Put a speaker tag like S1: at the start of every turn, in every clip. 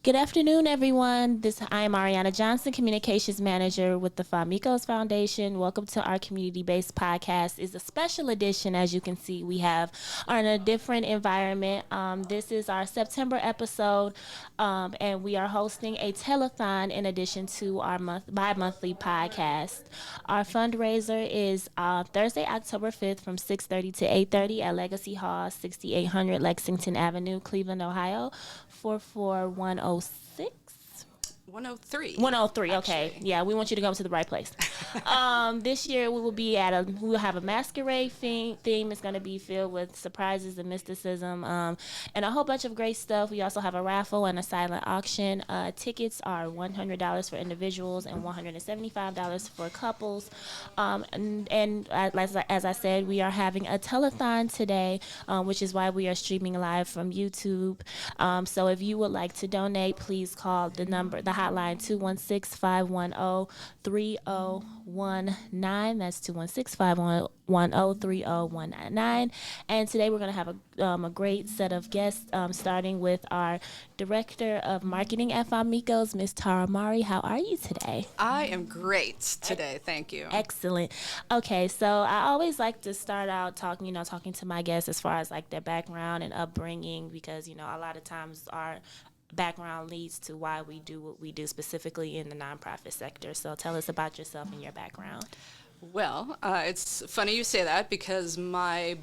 S1: Good afternoon, everyone. I am Ariana Johnson, Communications Manager with the Famicos Foundation. Welcome to our community-based podcast. It's a special edition, as you can see. We are in a different environment. This is our September episode, and we are hosting a telethon in addition to our bi-monthly podcast. Our fundraiser is Thursday, October 5th from 6:30 to 8:30 at Legacy Hall, 6800 Lexington Avenue, Cleveland, Ohio. 44106.
S2: 103.
S1: 103.
S2: Actually.
S1: Okay. Yeah, we want you to come to the right place. This year we will have a masquerade theme. It's going to be filled with surprises and mysticism, and a whole bunch of great stuff. We also have a raffle and a silent auction. Tickets are $100 for individuals and $175 for couples. As I said, we are having a telethon today, which is why we are streaming live from YouTube. So if you would like to donate, please call the hotline 216-510-3019. That's 216-510-3019. And today we're going to have a great set of guests, starting with our Director of Marketing at Famicos, Ms. Tara Mowrey. How are you today?
S2: I am great today. Thank you.
S1: Excellent. Okay, so I always like to start out talking to my guests as far as like their background and upbringing, because a lot of times our background leads to why we do what we do, specifically in the nonprofit sector. So tell us about yourself and your background.
S2: Well, it's funny you say that because my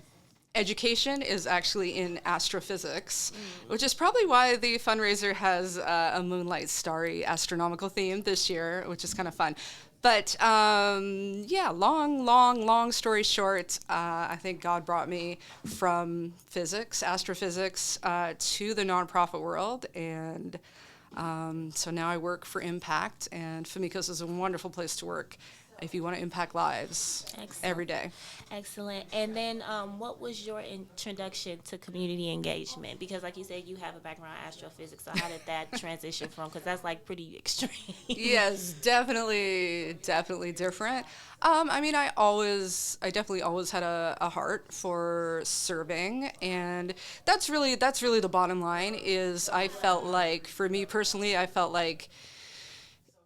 S2: education is actually in astrophysics, which is probably why the fundraiser has a moonlight starry astronomical theme this year, which is kind of fun. But yeah, long story short, I think God brought me from astrophysics, to the nonprofit world. And so now I work for Impact, and Famicos is a wonderful place to work if you want to impact lives.
S1: Excellent.
S2: Every day.
S1: Excellent. And then what was your introduction to community engagement? Because like you said, you have a background in astrophysics, so how did that transition from, because that's like pretty extreme.
S2: Yes, definitely different. I definitely always had a heart for serving, and that's really the bottom line. Is I felt like, for me personally, I felt like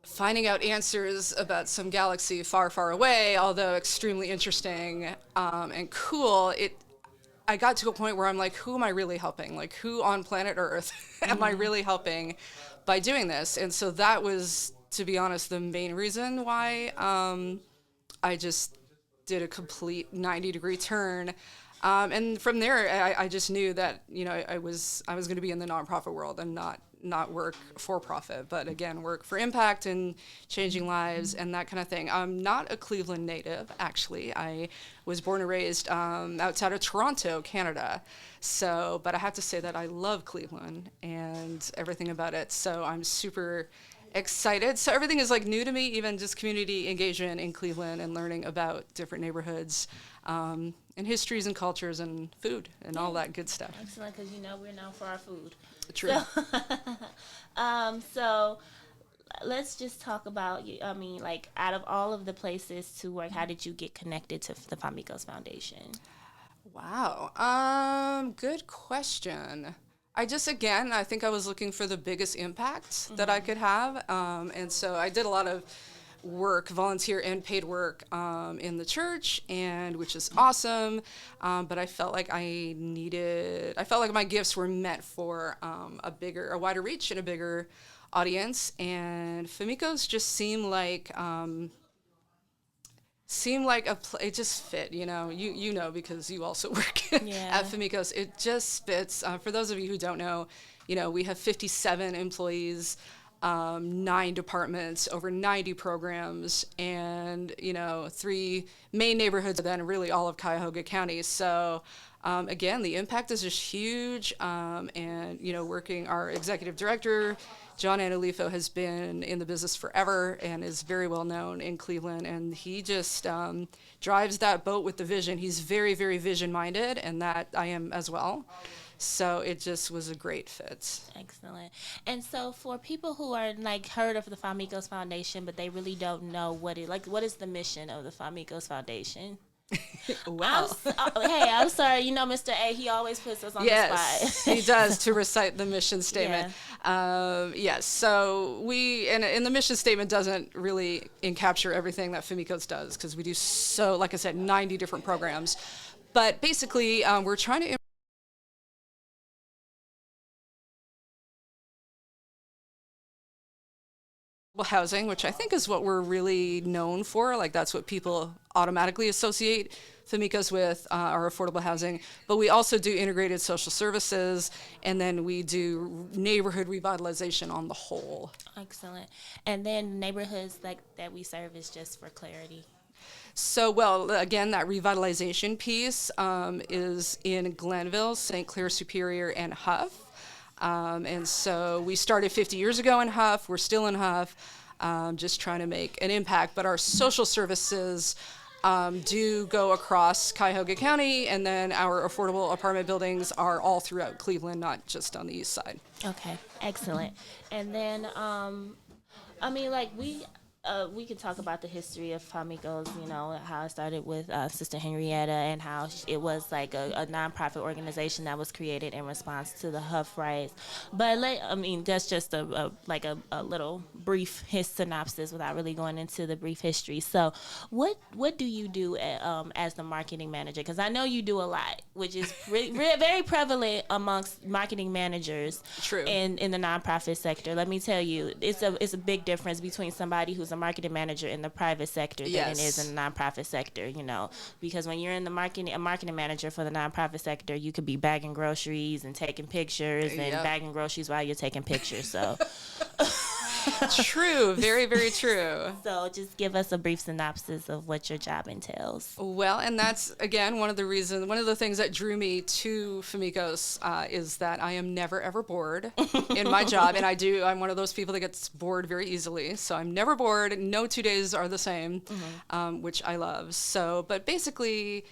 S2: finding out answers about some galaxy far away, although extremely interesting and cool, I got to a point where I'm like, who am I really helping? Like, who on planet Earth am I really helping by doing this? And so that was, to be honest, the main reason why I just did a complete 90-degree turn. And from there, I just knew that I was going to be in the nonprofit world and not work for profit, but again, work for impact and changing lives and that kind of thing. I'm not a Cleveland native, actually. I was born and raised outside of Toronto, Canada. So, but I have to say that I love Cleveland and everything about it. So I'm super excited. So everything is like new to me, even just community engagement in Cleveland and learning about different neighborhoods, and histories and cultures and food and all that good stuff.
S1: Excellent, because we're known for our food.
S2: True.
S1: So let's just talk about, like, out of all of the places to work, how did you get connected to the Famicos Foundation?
S2: Wow. Good question. I think I was looking for the biggest impact that I could have. And so I did a lot of work, volunteer and paid work, in the church, and which is awesome. But I felt like my gifts were meant for a wider reach and a bigger audience. And Famicos just seemed like it just fit, because you also work at Famicos. It just fits. For those of you who don't know, we have 57 employees, 9 departments, over 90 programs, and 3 main neighborhoods, and then really all of Cuyahoga County. So again, the impact is just huge. And working, our executive director, John Anulifo, has been in the business forever and is very well known in Cleveland, and he just drives that boat with the vision. He's very, very vision minded, and that I am as well. So it just was a great fit.
S1: Excellent. And so for people who are like heard of the Famicos Foundation, but they really don't know what is the mission of the Famicos Foundation?
S2: Well,
S1: Hey, I'm sorry. You know, Mr. A, he always puts us on the
S2: yes,
S1: spot.
S2: he does, to recite the mission statement. Yes, so and the mission statement doesn't really encapture everything that Famicos does, because we do, so, like I said, 90 different programs. But basically, we're trying to housing, which I think is what we're really known for. Like, that's what people automatically associate Famicos with, our affordable housing. But we also do integrated social services, and then we do neighborhood revitalization on the whole.
S1: Excellent. And then neighborhoods like that we serve is just for clarity.
S2: So, well, again, that revitalization piece is in Glenville, St. Clair Superior, and Huff. And so we started 50 years ago in Huff. We're still in Huff, just trying to make an impact. But our social services do go across Cuyahoga County, and then our affordable apartment buildings are all throughout Cleveland, not just on the east side.
S1: Okay, excellent. And then, I mean, like we could talk about the history of Famicos, you know, how it started with Sister Henrietta, and how it was like a nonprofit organization that was created in response to the Huff riots. But I mean, that's just a little brief synopsis without really going into the brief history. So, what do you do as the marketing manager? Because I know you do a lot, which is very prevalent amongst marketing managers.
S2: True.
S1: In the nonprofit sector. Let me tell you, it's a big difference between somebody who's a marketing manager in the private sector than it is in the nonprofit sector, you know, because when you're in a marketing manager for the nonprofit sector, you could be bagging groceries and taking pictures and bagging groceries while you're taking pictures. So
S2: True, very, very true.
S1: So just give us a brief synopsis of what your job entails.
S2: Well, and that's, again, one of the things that drew me to Famicos is that I am never, ever bored in my job. And I'm one of those people that gets bored very easily. So I'm never bored. No 2 days are the same, which I love. So, but basically,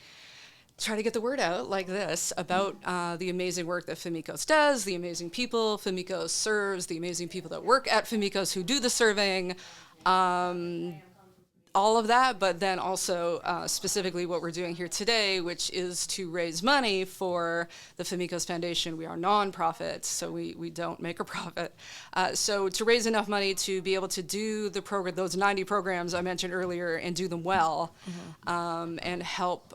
S2: try to get the word out like this about the amazing work that Famicos does, the amazing people Famicos serves, the amazing people that work at Famicos who do the serving, all of that, but then also specifically what we're doing here today, which is to raise money for the Famicos Foundation. We are nonprofit, so we don't make a profit. So to raise enough money to be able to do the program, those 90 programs I mentioned earlier, and do them well, and help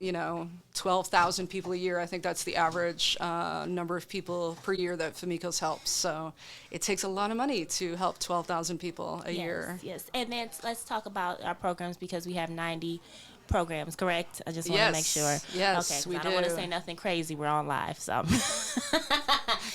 S2: 12,000 people a year. I think that's the average number of people per year that Famicos helps. So it takes a lot of money to help 12,000 people a year.
S1: Yes, and then let's talk about our programs, because we have 90 programs, correct? I just want to make sure.
S2: Yes,
S1: okay,
S2: we
S1: I
S2: do.
S1: don't want to say nothing crazy. We're on live, so.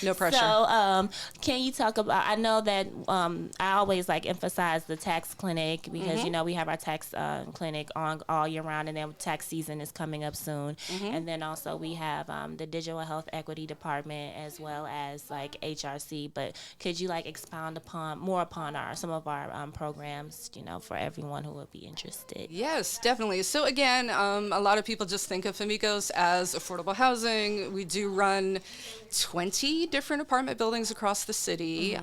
S2: No pressure.
S1: So, can you talk about? I know that I always emphasize the tax clinic, because we have our tax clinic on all year round, and then tax season is coming up soon. And then also we have the digital health equity department, as well as HRC. But could you expound upon some of our programs, for everyone who would be interested?
S2: Yes, definitely. So again, a lot of people just think of Famicos as affordable housing. We do run 20 different apartment buildings across the city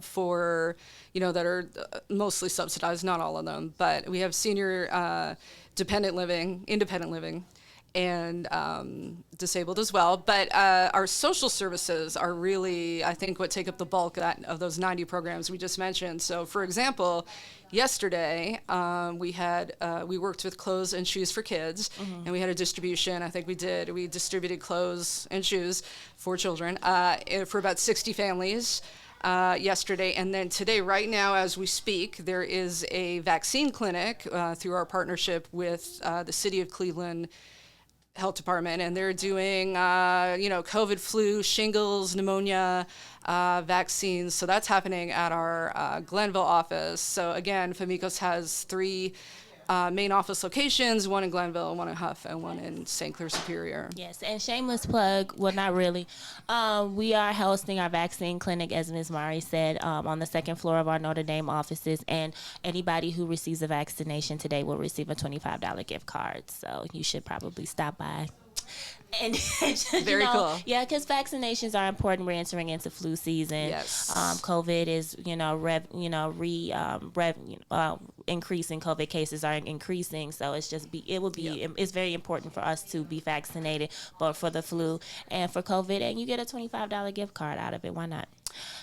S2: for, that are mostly subsidized, not all of them, but we have senior independent living, and disabled as well. But our social services are really, I think, what take up the bulk of those 90 programs we just mentioned. So, for example, yesterday we worked with Clothes and Shoes for Kids, and we had a distribution. I think we distributed clothes and shoes for children for about 60 families. Yesterday, and then today, right now as we speak, there is a vaccine clinic through our partnership with the City of Cleveland Health Department, and they're doing COVID, flu, shingles, pneumonia vaccines. So that's happening at our Glenville office. So again, Famicos has 3 main office locations, one in Glenville, one in Huff, and one in St. Clair Superior.
S1: Yes, and shameless plug, well, not really. We are hosting our vaccine clinic, as Ms. Mowrey said, on the 2nd floor of our Notre Dame offices, and anybody who receives a vaccination today will receive a $25 gift card. So you should probably stop by. And
S2: Very cool.
S1: yeah, because vaccinations are important. We're entering into flu season.
S2: Yes.
S1: COVID is, increasing. COVID cases are increasing, so it's very important for us to be vaccinated, both for the flu and for COVID. And you get a $25 gift card out of it. Why not?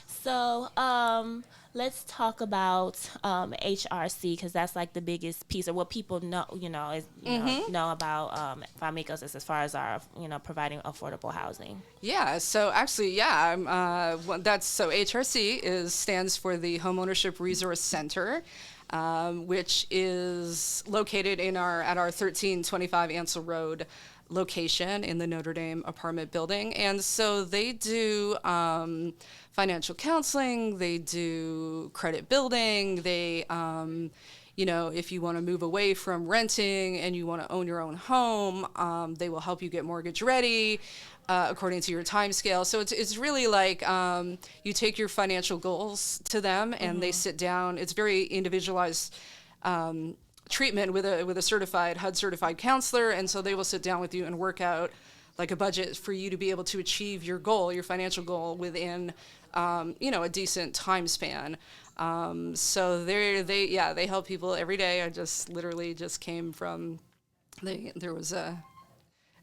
S1: So, let's talk about HRC, because that's like the biggest piece of what people know, know about Famicos as far as our, providing affordable housing.
S2: Yeah. So actually, yeah, so HRC stands for the Homeownership Resource Center, which is located at our 1325 Ansel Road location in the Notre Dame apartment building. And so they do financial counseling, they do credit building, they, if you want to move away from renting and you want to own your own home, they will help you get mortgage ready according to your time scale. So it's really like you take your financial goals to them and they sit down. It's very individualized treatment with a certified HUD certified counselor, and so they will sit down with you and work out like a budget for you to be able to achieve your goal, your financial goal, within a decent time span. So they help people every day. I just literally came from there was a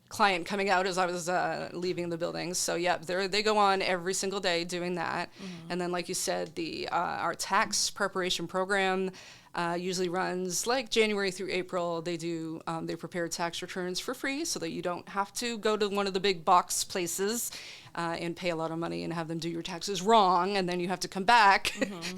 S2: client coming out as I was leaving the building. So yeah, they go on every single day doing that. And then, like you said, our tax preparation program usually runs like January through April. They prepare tax returns for free so that you don't have to go to one of the big box places and pay a lot of money and have them do your taxes wrong, and then you have to come back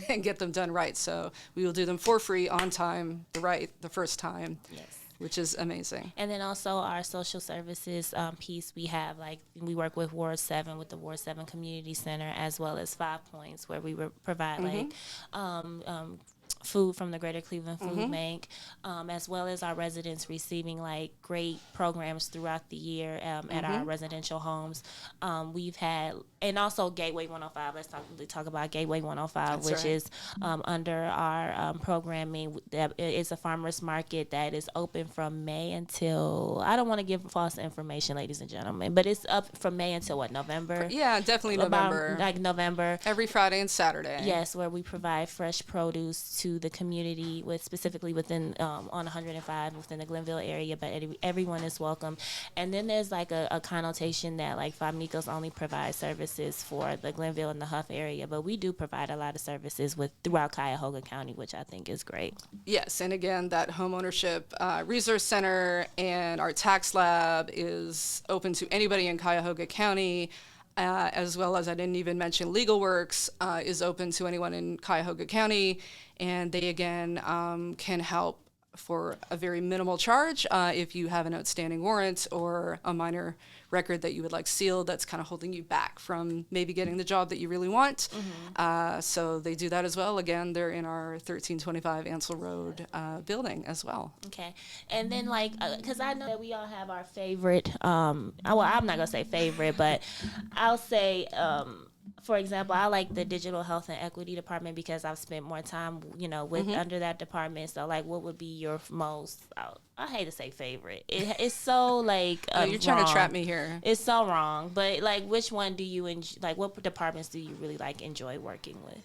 S2: and get them done right. So we will do them for free, on time, the first time. Yes. Which is amazing.
S1: And then also our social services piece, we work with Ward 7, with the Ward 7 Community Center, as well as 5 Points, where we provide food from the Greater Cleveland Food Bank, as well as our residents receiving like great programs throughout the year at our residential homes. We've had, and also Gateway 105. Let's talk about Gateway 105, That's which right. is under our programming. It's a farmers market that is open from May until, I don't want to give false information, ladies and gentlemen, but it's up from May until what, November?
S2: Yeah, definitely November.
S1: Like November.
S2: Every Friday and Saturday.
S1: Yes, where we provide fresh produce to the community, specifically within on 105 within the Glenville area, but everyone is welcome. And then there's like a connotation that like Famicos only provides services for the Glenville and the Huff area, but we do provide a lot of services throughout Cuyahoga County, which I think is great.
S2: Yes, and again, that homeownership resource center and our tax lab is open to anybody in Cuyahoga County. As well as, I didn't even mention, Legal Works is open to anyone in Cuyahoga County, and they again can help for a very minimal charge if you have an outstanding warrant or a minor record that you would like sealed that's kind of holding you back from maybe getting the job that you really want. So they do that as well. Again, they're in our 1325 Ansel Road building as well.
S1: Okay. And then because I know that we all have our favorite, I'm not going to say favorite, but I'll say, for example, I like the digital health and equity department because I've spent more time, with under that department. So, what would be your most? I hate to say favorite. It's so
S2: you're trying
S1: wrong.
S2: To trap me here.
S1: It's so wrong. But which one do you enjoy? What departments do you really enjoy working with?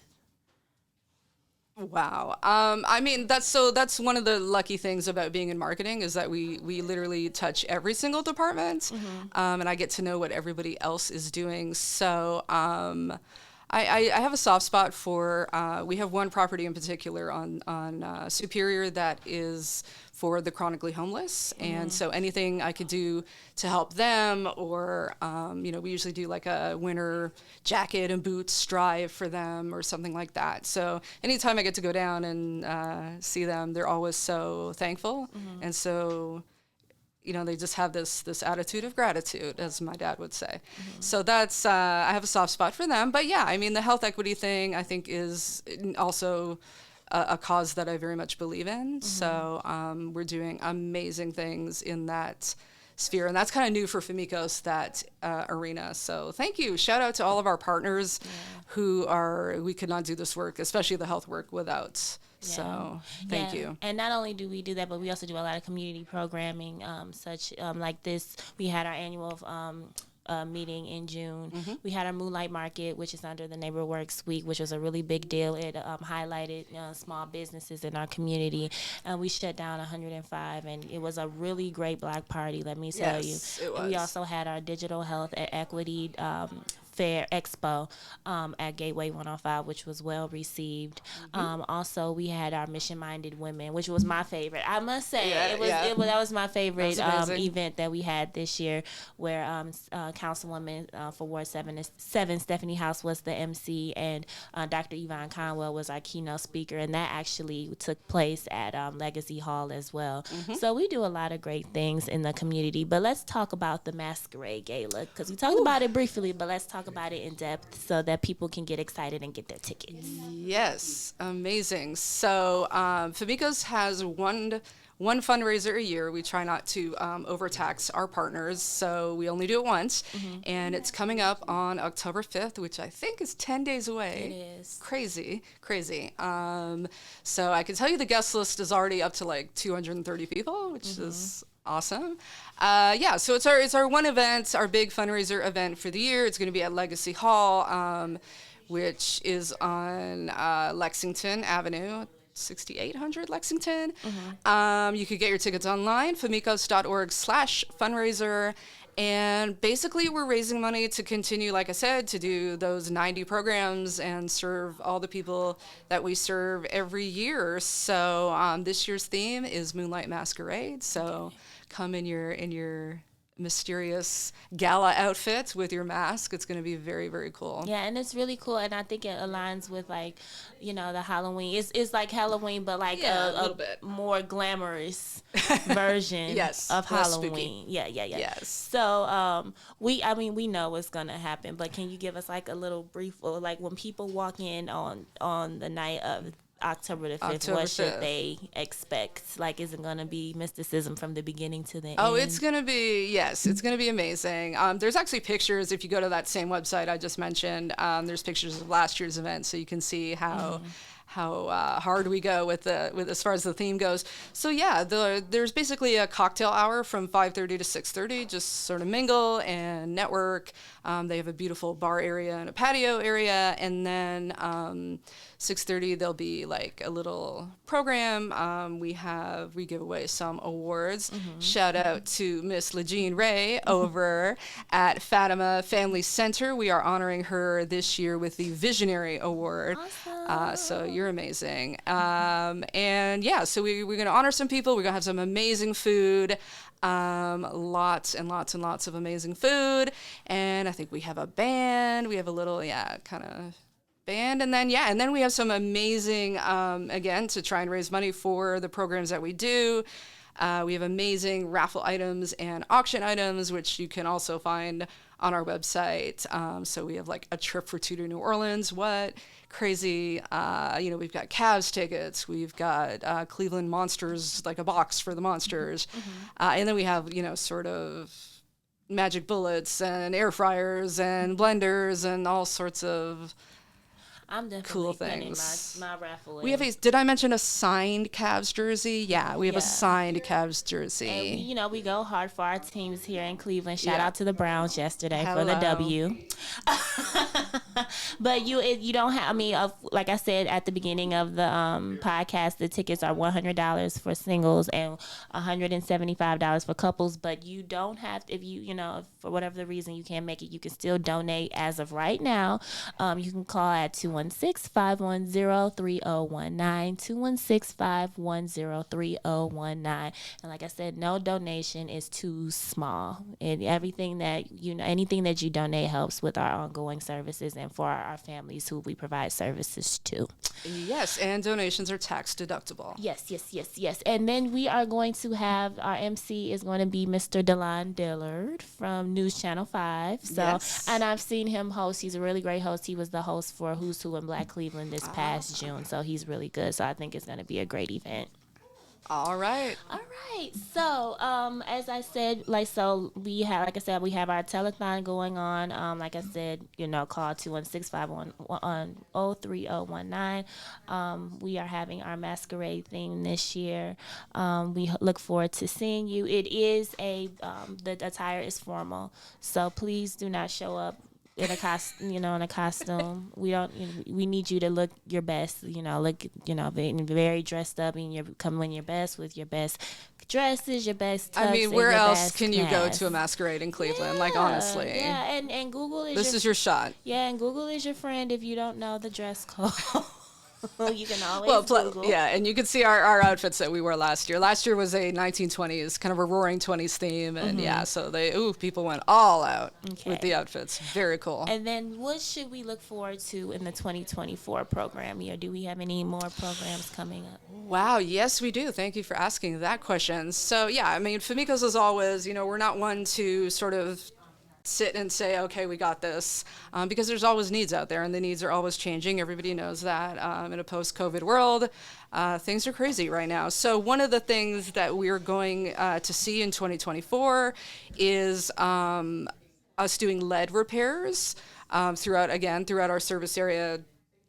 S2: Wow. I mean, that's one of the lucky things about being in marketing is that we literally touch every single department, and I get to know what everybody else is doing. So I have a soft spot for, we have one property in particular on Superior that is for the chronically homeless. And so anything I could do to help them, or, we usually do like a winter jacket and boots drive for them or something like that. So anytime I get to go down and see them, they're always so thankful. And so, they just have this attitude of gratitude, as my dad would say. So that's, I have a soft spot for them. But yeah, I mean, the health equity thing, I think, is also a cause that I very much believe in. So we're doing amazing things in that sphere, and that's kind of new for Famicos, that arena. So thank you. Shout out to all of our partners we could not do this work, especially the health work, without. So thank you.
S1: And not only do we do that, but we also do a lot of community programming, such like this. We had our annual meeting in June. We had our Moonlight Market, which is under the Neighbor Works Week, which was a really big deal. It highlighted small businesses in our community, and we shut down 105, and it was a really great Black party, let me tell you.
S2: It was.
S1: We also had our Digital Health and Equity Fair Expo at Gateway 105, which was well received. Also, we had our Mission Minded Women, which was my favorite. I must say, that was my favorite event that we had this year, where Councilwoman for Ward 7, Stephanie House, was the MC, and Dr. Yvonne Conwell was our keynote speaker, and that actually took place at Legacy Hall as well. So we do a lot of great things in the community. But let's talk about the Masquerade Gala, because we talked about it briefly, but let's talk about it in depth so that people can get excited and get their tickets.
S2: Yes, amazing. So Famicos has one fundraiser a year. We try not to overtax our partners, so we only do it once. And it's coming up on October 5th, which I think is 10 days away.
S1: It is.
S2: Crazy. So I can tell you the guest list is already up to like 230 people, which is awesome. So it's our one event, our big fundraiser event for the year. It's going to be at Legacy Hall, which is on Lexington Avenue, 6800 Lexington. You could get your tickets online, famicos.org/fundraiser. And basically, we're raising money to continue, like I said, to do those 90 programs and serve all the people that we serve every year. So this year's theme is Moonlight Masquerade. So come in your mysterious gala outfit with your mask. It's going to be very, very cool.
S1: Yeah, and it's really cool, and I think it aligns with, like, the Halloween. It's like Halloween, but like
S2: a little bit
S1: more glamorous version of Halloween.
S2: Spooky.
S1: Yeah.
S2: Yes.
S1: So we know what's gonna happen, but can you give us like a little brief, or like when people walk in on the night of October the 5th, what should they expect? Like, is it going to be mysticism from the beginning to the end?
S2: Oh, it's going to be amazing. There's actually pictures, if you go to that same website I just mentioned, there's pictures of last year's event, so you can see how hard we go with as far as the theme goes. So there's basically a cocktail hour from 5:30 to 6:30, just sort of mingle and network. They have a beautiful bar area and a patio area, and then 6:30 there'll be like a little program. We give away some awards. Shout out to Miss LaJean Ray over at Fatima Family Center. We are honoring her this year with the Visionary Award.
S1: Awesome.
S2: So you're amazing. So we're going to honor some people. We're going to have some amazing food. Lots and lots and lots of amazing food. And I think we have a band. We have a little, kind of band. And then we have some amazing, again, to try and raise money for the programs that we do. We have amazing raffle items and auction items, which you can also find on our website. So we have like a trip for two to New Orleans. What crazy, we've got Cavs tickets. We've got Cleveland Monsters, like a box for the Monsters. And then we have, sort of magic bullets and air fryers and blenders and all sorts of
S1: I'm definitely
S2: cool
S1: putting
S2: things.
S1: my raffle in.
S2: We have did I mention a signed Cavs jersey? Yeah, we have a signed Cavs jersey.
S1: And we go hard for our teams here in Cleveland. Shout out to the Browns yesterday for the W. But you don't have, like I said at the beginning of the podcast, the tickets are $100 for singles and $175 for couples. But you don't have, if for whatever the reason you can't make it, you can still donate as of right now. You can call at 216-510-3019, 216-510-3019. And like I said, no donation is too small. And anything that you donate helps with our ongoing services and for our families who we provide services to.
S2: Yes, and donations are tax deductible.
S1: Yes. And then we are going to have, our MC is going to be Mr. Delon Dillard from News Channel 5. And I've seen him host. He's a really great host. He was the host for Who's Who in Black Cleveland this past June. So he's really good. So I think it's going to be a great event.
S2: All right.
S1: All right. So, as I said, we have, like I said, we have our telethon going on. Like I said, call 216-511-03019. We are having our masquerade theme this year. We look forward to seeing you. The attire is formal, so please do not show up in a costume. We need you to look your best. Being very dressed up, and you're coming in your best with your best dresses, your best
S2: I
S1: tux,
S2: mean,
S1: and
S2: where
S1: your
S2: else
S1: best
S2: can you go to a
S1: mask.
S2: masquerade in Cleveland? Like,
S1: Yeah,
S2: honestly,
S1: yeah, and Google is
S2: this is your shot.
S1: and Google is your friend if you don't know the dress code. You can
S2: Well,
S1: always Google.
S2: yeah, and you can see our outfits that we wore last year. Last year was a 1920s, kind of a roaring 20s theme. And yeah, so people went all out with the
S1: Okay.
S2: outfits. Very cool.
S1: And then what should we look forward to in the 2024 program year? Do we have any more programs coming up?
S2: Wow, yes, we do. Thank you for asking that question. So, yeah, I mean, Famicos is always, we're not one to sort of sit and say, okay, we got this, because there's always needs out there, and the needs are always changing. Everybody knows that. In a post-COVID world, things are crazy right now. So one of the things that we're going to see in 2024 is us doing lead repairs throughout our service area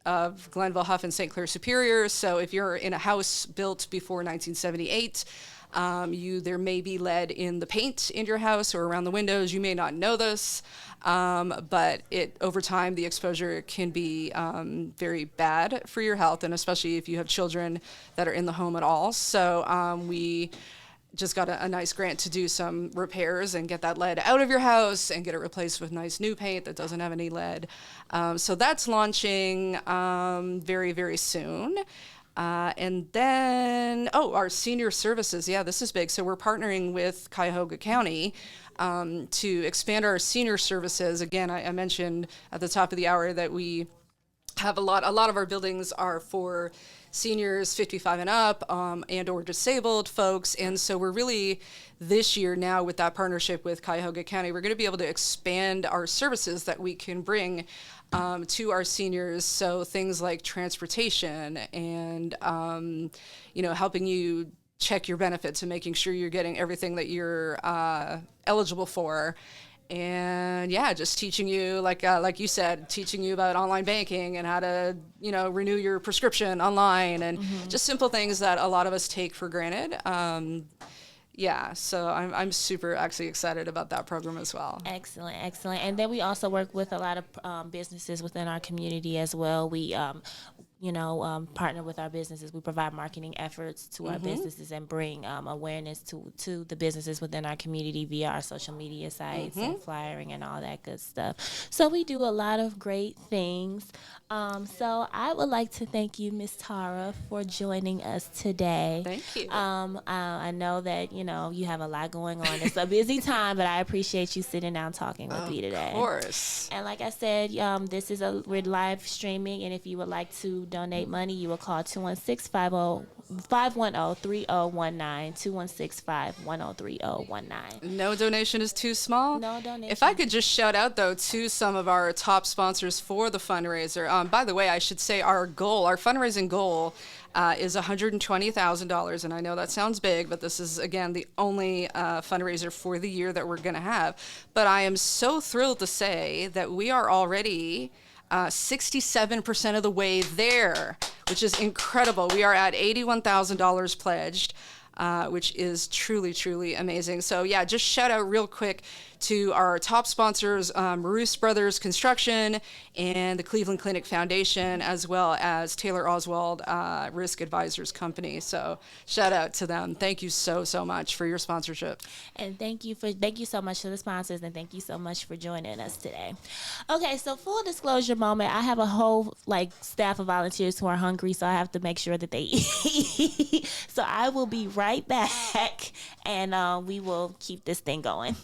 S2: of Glenville, Huff, and St. Clair Superior. So if you're in a house built before 1978, there may be lead in the paint in your house or around the windows. You may not know this, but over time the exposure can be very bad for your health, and especially if you have children that are in the home at all. So we just got a nice grant to do some repairs and get that lead out of your house and get it replaced with nice new paint that doesn't have any lead. So that's launching very, very soon. And then, our senior services. Yeah, this is big. So we're partnering with Cuyahoga County to expand our senior services. Again, I mentioned at the top of the hour that we have a lot of our buildings are for seniors 55 and up, and or disabled folks. And so we're really, this year now, with that partnership with Cuyahoga County, we're going to be able to expand our services that we can bring to our seniors. So things like transportation and helping you check your benefits and making sure you're getting everything that you're eligible for. And yeah, just teaching you, like you said, teaching you about online banking and how to, renew your prescription online, and just simple things that a lot of us take for granted. Yeah, so I'm super actually excited about that program as well.
S1: Excellent, excellent. And then we also work with a lot of businesses within our community as well. We partner with our businesses. We provide marketing efforts to our businesses and bring awareness to the businesses within our community via our social media sites and flyering and all that good stuff. So we do a lot of great things. So I would like to thank you, Miss Tara, for joining us today.
S2: Thank you.
S1: I know that you have a lot going on. It's a busy time, but I appreciate you sitting down talking with me today.
S2: Of course.
S1: And like I said, we're live streaming, and if you would like to donate money, you will call 216-510-3019, 216-510-3019.
S2: No donation is too small.
S1: No donation.
S2: If I could just shout out, though, to some of our top sponsors for the fundraiser. By the way, I should say our fundraising goal is $120,000. And I know that sounds big, but this is, again, the only fundraiser for the year that we're going to have. But I am so thrilled to say that we are already 67% of the way there, which is incredible. We are at $81,000 pledged, which is truly, truly amazing. So yeah, just shout out real quick to our top sponsors, Roos Brothers Construction and the Cleveland Clinic Foundation, as well as Taylor Oswald Risk Advisors Company. So shout out to them. Thank you so, so much for your sponsorship.
S1: And thank you so much to the sponsors, and thank you so much for joining us today. Okay, so full disclosure moment, I have a whole staff of volunteers who are hungry, so I have to make sure that they eat. So I will be right back, and we will keep this thing going.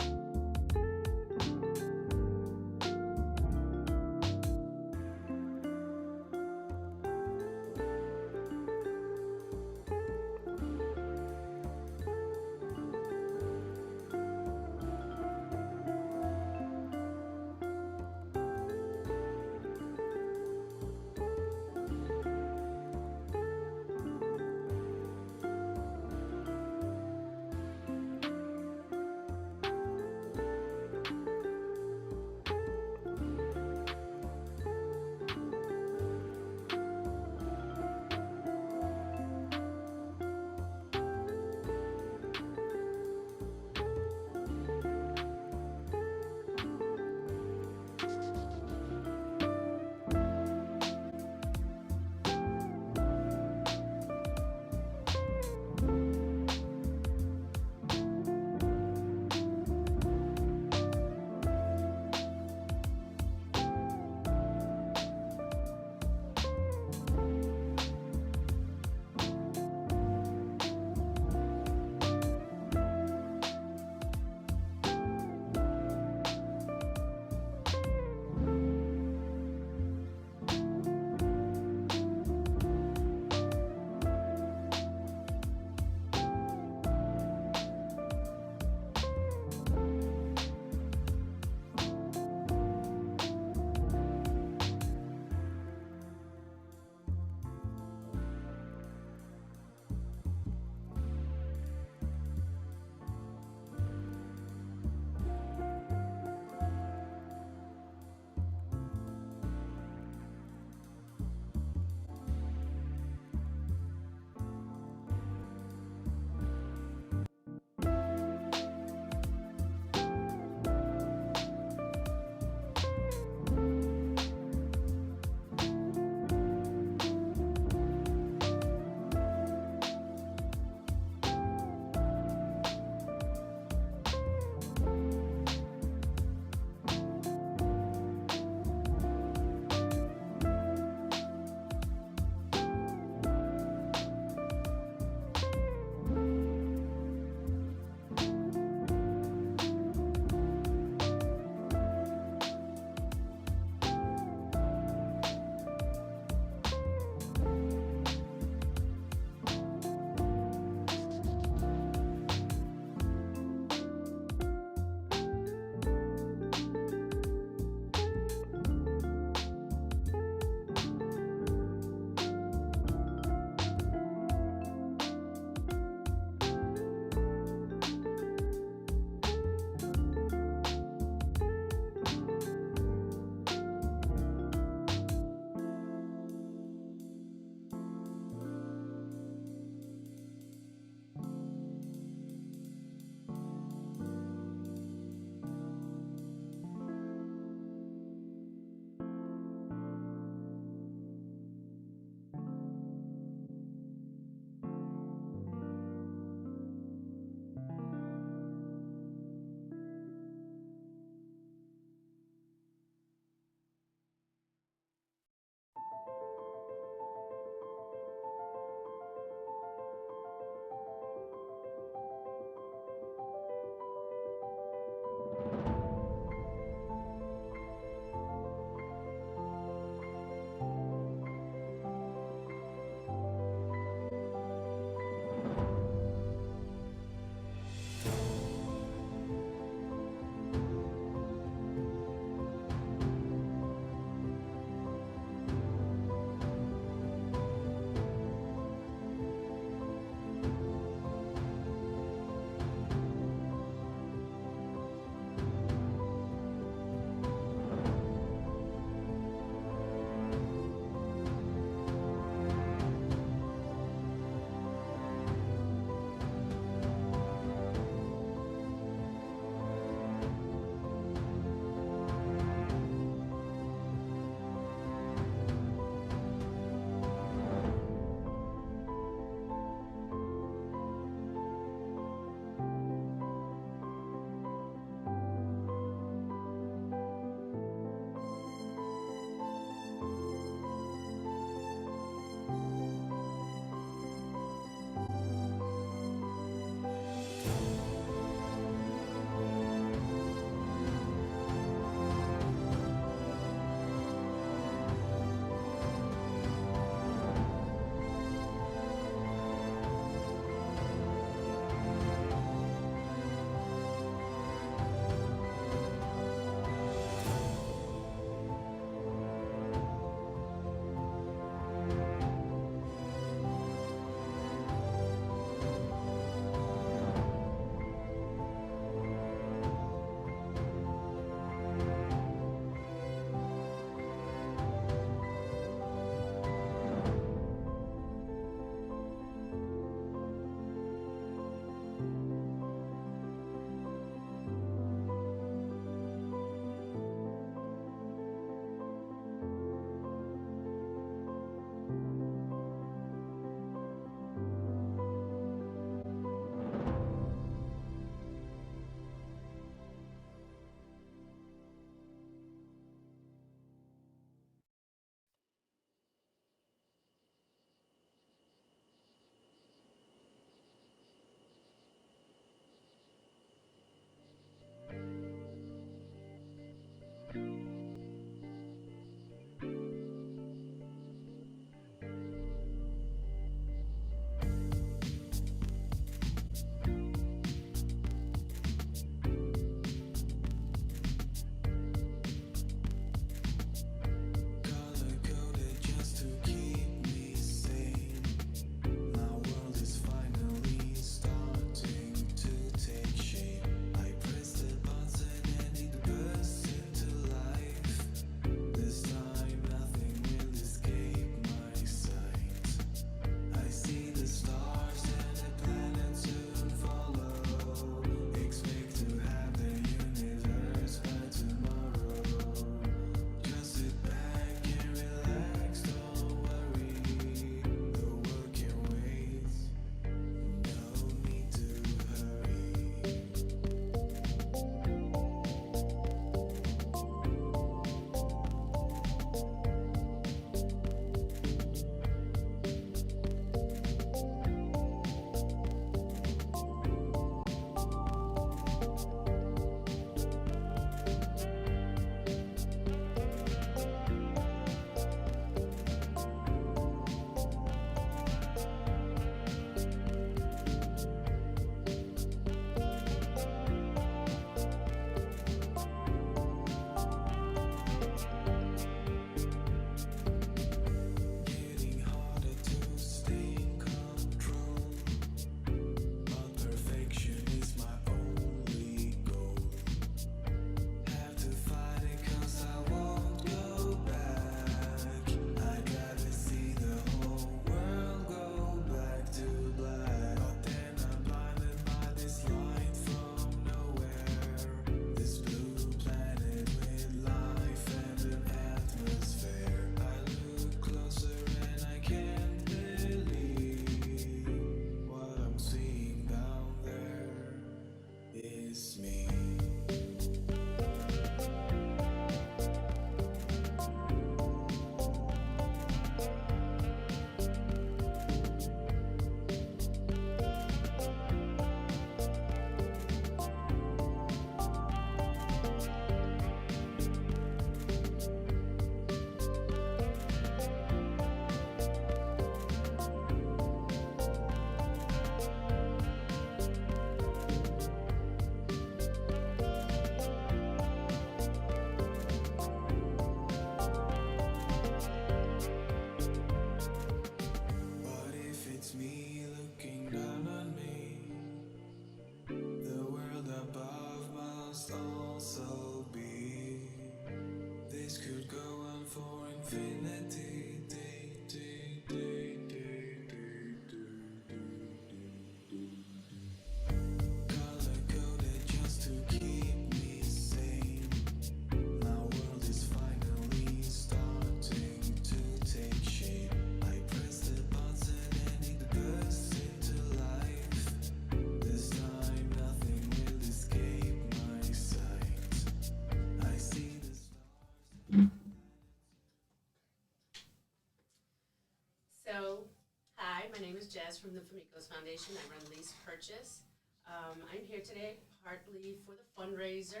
S3: name is Jazz from the Famicos Foundation. I run Lease Purchase. I'm here today partly for the fundraiser.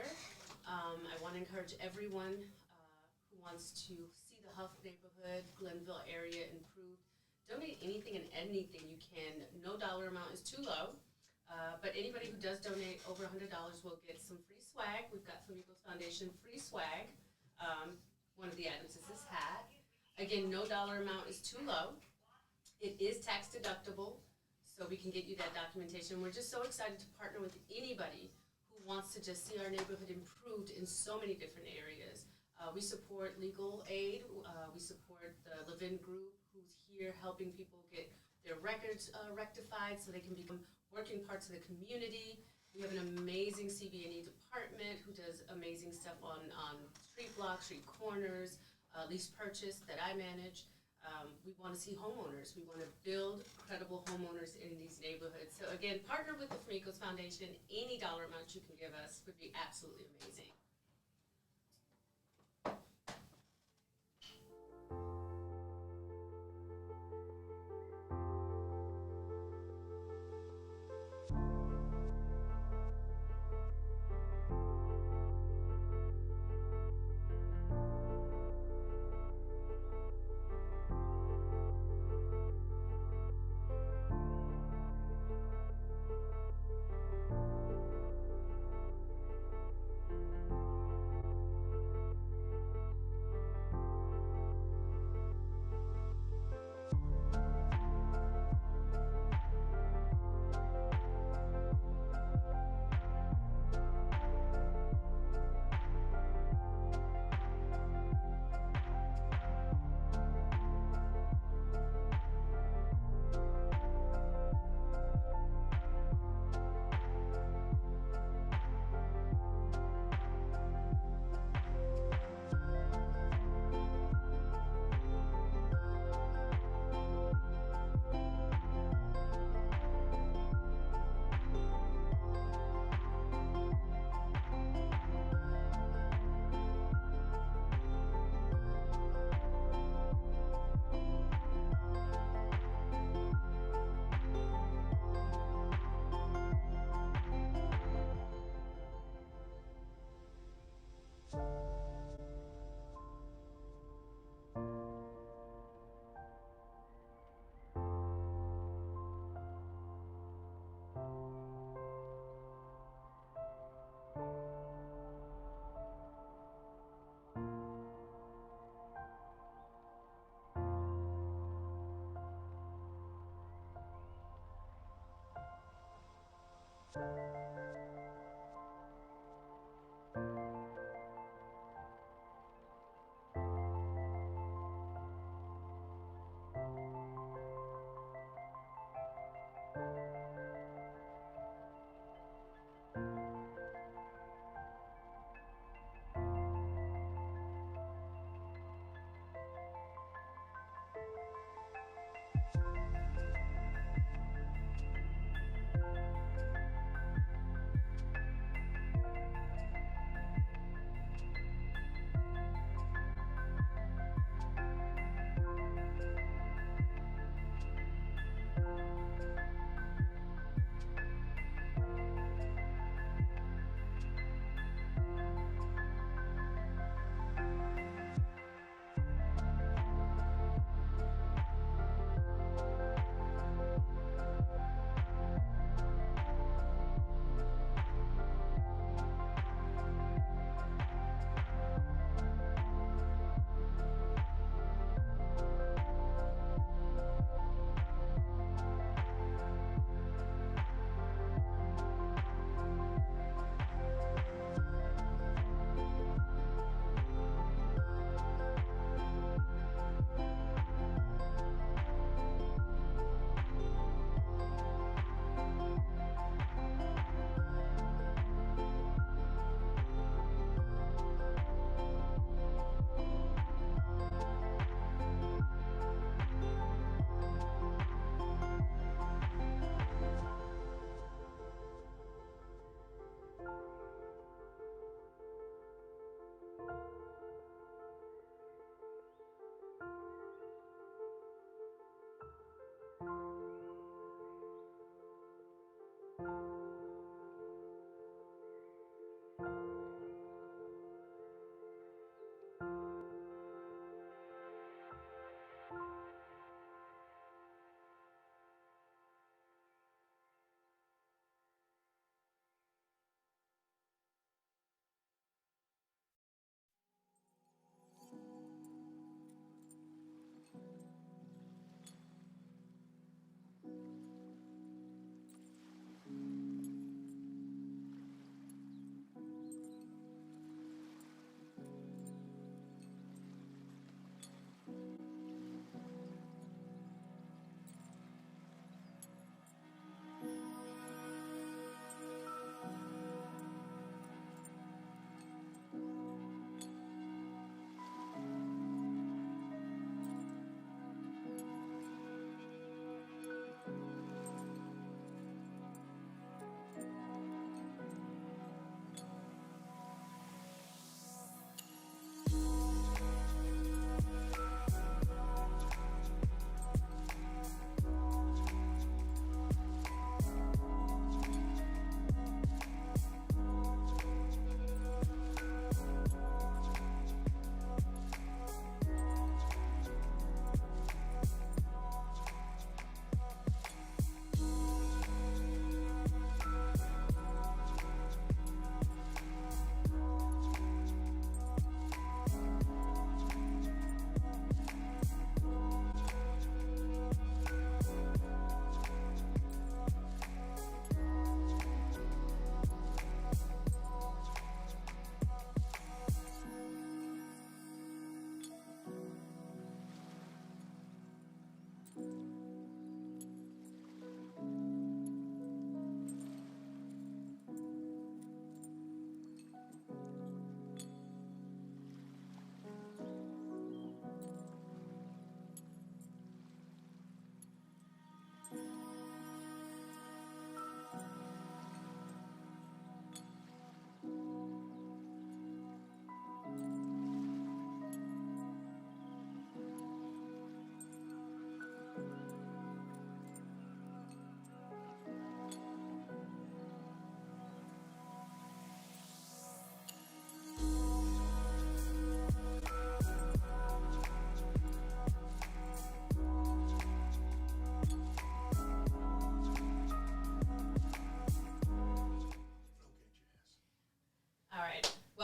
S3: I want to encourage everyone who wants to see the Huff neighborhood, Glenville area improved. Donate anything and anything you can. No dollar amount is too low. But anybody who does donate over $100 will get some free swag. We've got Famicos Foundation free swag. One of the items is this hat. Again, no dollar amount is too low. It is tax deductible, so we can get you that documentation. We're just so excited to partner with anybody who wants to just see our neighborhood improved in so many different areas. We support legal aid. We support the Levin Group, who's here helping people get their records rectified so they can become working parts of the community. We have an amazing CB&E department who does amazing stuff on street blocks, street corners, lease purchase that I manage. We want to see homeowners. We want to build credible homeowners in these neighborhoods. So again, partner with the Famicos Foundation. Any dollar amount you can give us would be absolutely amazing.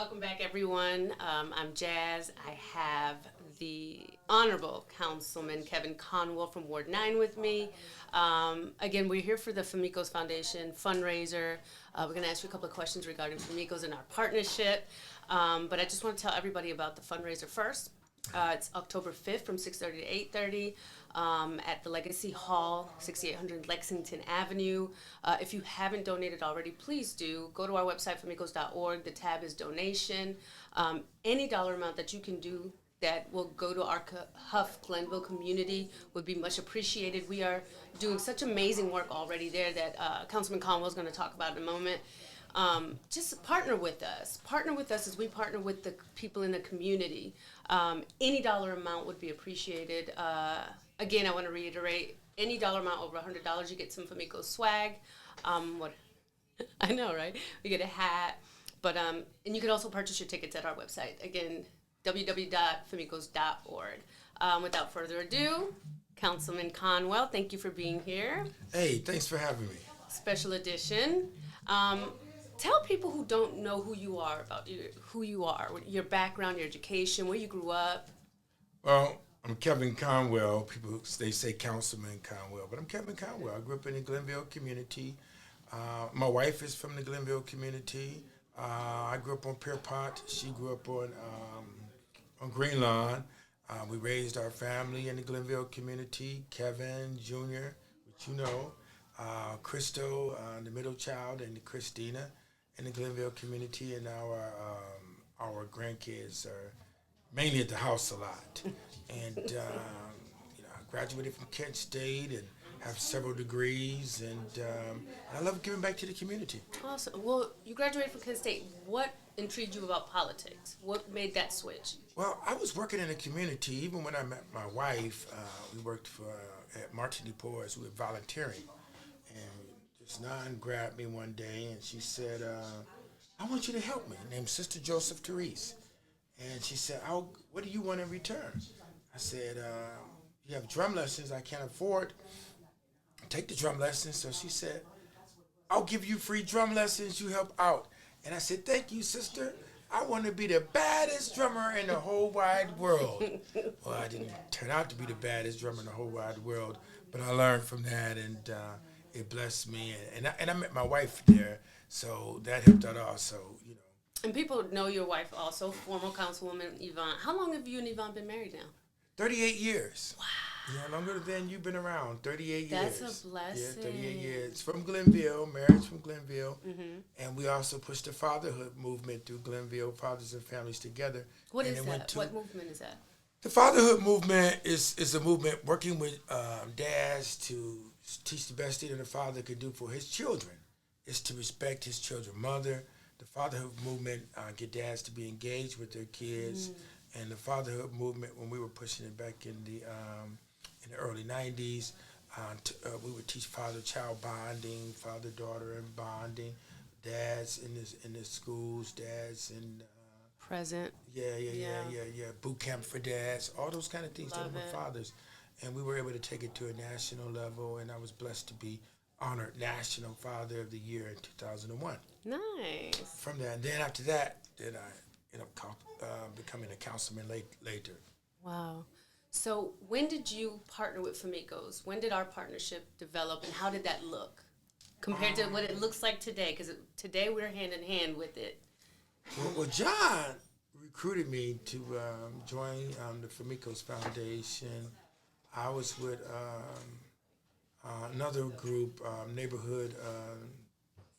S3: Welcome back, everyone. I'm Jazz. I have the Honorable Councilman Kevin Conwell from Ward 9 with me. Again, we're here for the Famicos Foundation fundraiser. We're going to ask you a couple of questions regarding Famicos and our partnership. But I just want to tell everybody about the fundraiser first. It's October 5th from 6:30 to 8:30 at the Legacy Hall, 6800 Lexington Avenue. If you haven't donated already, please do. Go to our website, famicos.org. The tab is donation. Any dollar amount that you can do that will go to our Huff Glenville community would be much appreciated. We are doing such amazing work already there that Councilman Conwell is going to talk about in a moment. Just partner with us. Partner with us as we partner with the people in the community. Any dollar amount would be appreciated. Again, I want to reiterate, any dollar amount over $100, you get some Famicos swag. What I know, right? We get a hat. But and you can also purchase your tickets at our website. Again, www.famicos.org. Without further ado, Councilman Conwell, thank you for being here.
S4: Hey, thanks for having me.
S3: Special edition. Tell people who don't know who you are about who you are, your background, your education, where you grew up.
S4: Well, I'm Kevin Conwell. People, they say Councilman Conwell, but I'm Kevin Conwell. I grew up in the Glenville community. My wife is from the Glenville community. I grew up on Pierpont. She grew up on Green Lawn. We raised our family in the Glenville community. Kevin Jr., which you know, Crystal, the middle child, and Christina in the Glenville community, and our grandkids are mainly at the house a lot. And I graduated from Kent State and have several degrees, and I love giving back to the community.
S3: Awesome. Well, you graduated from Kent State. What intrigued you about politics? What made that switch?
S4: Well, I was working in the community. Even when I met my wife, we worked at Martin Depois. We were volunteering. And this nun grabbed me one day and she said, I want you to help me. Named Sister Joseph Therese. And she said, what do you want in return? I said, you have drum lessons I can't afford. Take the drum lessons. So she said, I'll give you free drum lessons. You help out. And I said, thank you, sister. I want to be the baddest drummer in the whole wide world. Well, I didn't turn out to be the baddest drummer in the whole wide world, but I learned from that, and it blessed me. And I met my wife there, so that helped out also, you know.
S3: And people know your wife also, former Councilwoman Yvonne. How long have you and Yvonne been married now?
S4: 38 years.
S3: Wow.
S4: Yeah, longer than you've been around. 38
S3: That's
S4: years.
S3: a blessing.
S4: Yeah, 38 years. From Glenville, marriage from Glenville. Mm-hmm. And we also pushed the fatherhood movement through Glenville, Fathers and Families Together.
S3: What
S4: and
S3: is that? What movement is that?
S4: The fatherhood movement is a movement working with dads to teach the best thing that a father could do for his children is to respect his children's mother. The fatherhood movement get dads to be engaged with their kids. And the fatherhood movement, when we were pushing it back in the early 90s, we would teach father-child bonding, father-daughter and bonding, dads in the schools, dads in
S3: present.
S4: Yeah. Boot camp for dads, all those kind of things that were fathers. And we were able to take it to a national level, and I was blessed to be honored National Father of the Year in 2001.
S3: Nice.
S4: From that, and then after that, then I ended up becoming a councilman later.
S3: Wow. So when did you partner with Famicos? When did our partnership develop, and how did that look compared to what it looks like today? Because today we're hand in hand with it.
S4: Well, John recruited me to join the Famicos Foundation. I was with another group, neighborhood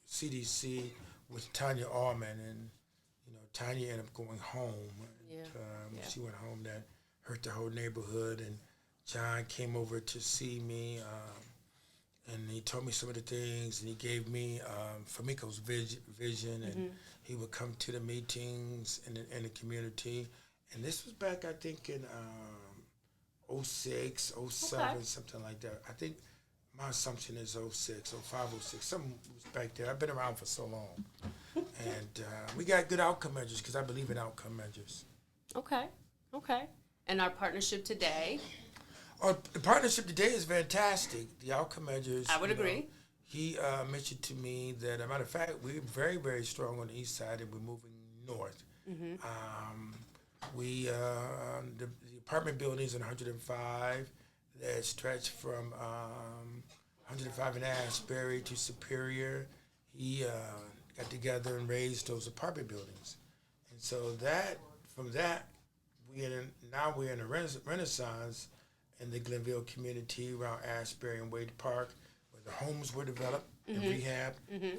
S4: CDC, with Tanya Allman, and Tanya ended up going home. She went home. That hurt the whole neighborhood, and John came over to see me, and he told me some of the things, and he gave me Famicos' vision, and he would come to the meetings in the community. And this was back, I think, in 06, 07, something like that. I think my assumption is 06, 05, 06. Something was back there. I've been around for so long. And we got good outcome measures because I believe in outcome measures.
S3: Okay. And our partnership today?
S4: The partnership today is fantastic. The outcome measures.
S3: I would agree.
S4: He mentioned to me that, as a matter of fact, we're very, very strong on the east side and we're moving north. The apartment buildings in 105 that stretch from 105 in Asbury to Superior. He got together and raised those apartment buildings, and so from that now we're in a renaissance in the Glenville community around Asbury and Wade Park, where the homes were developed and rehab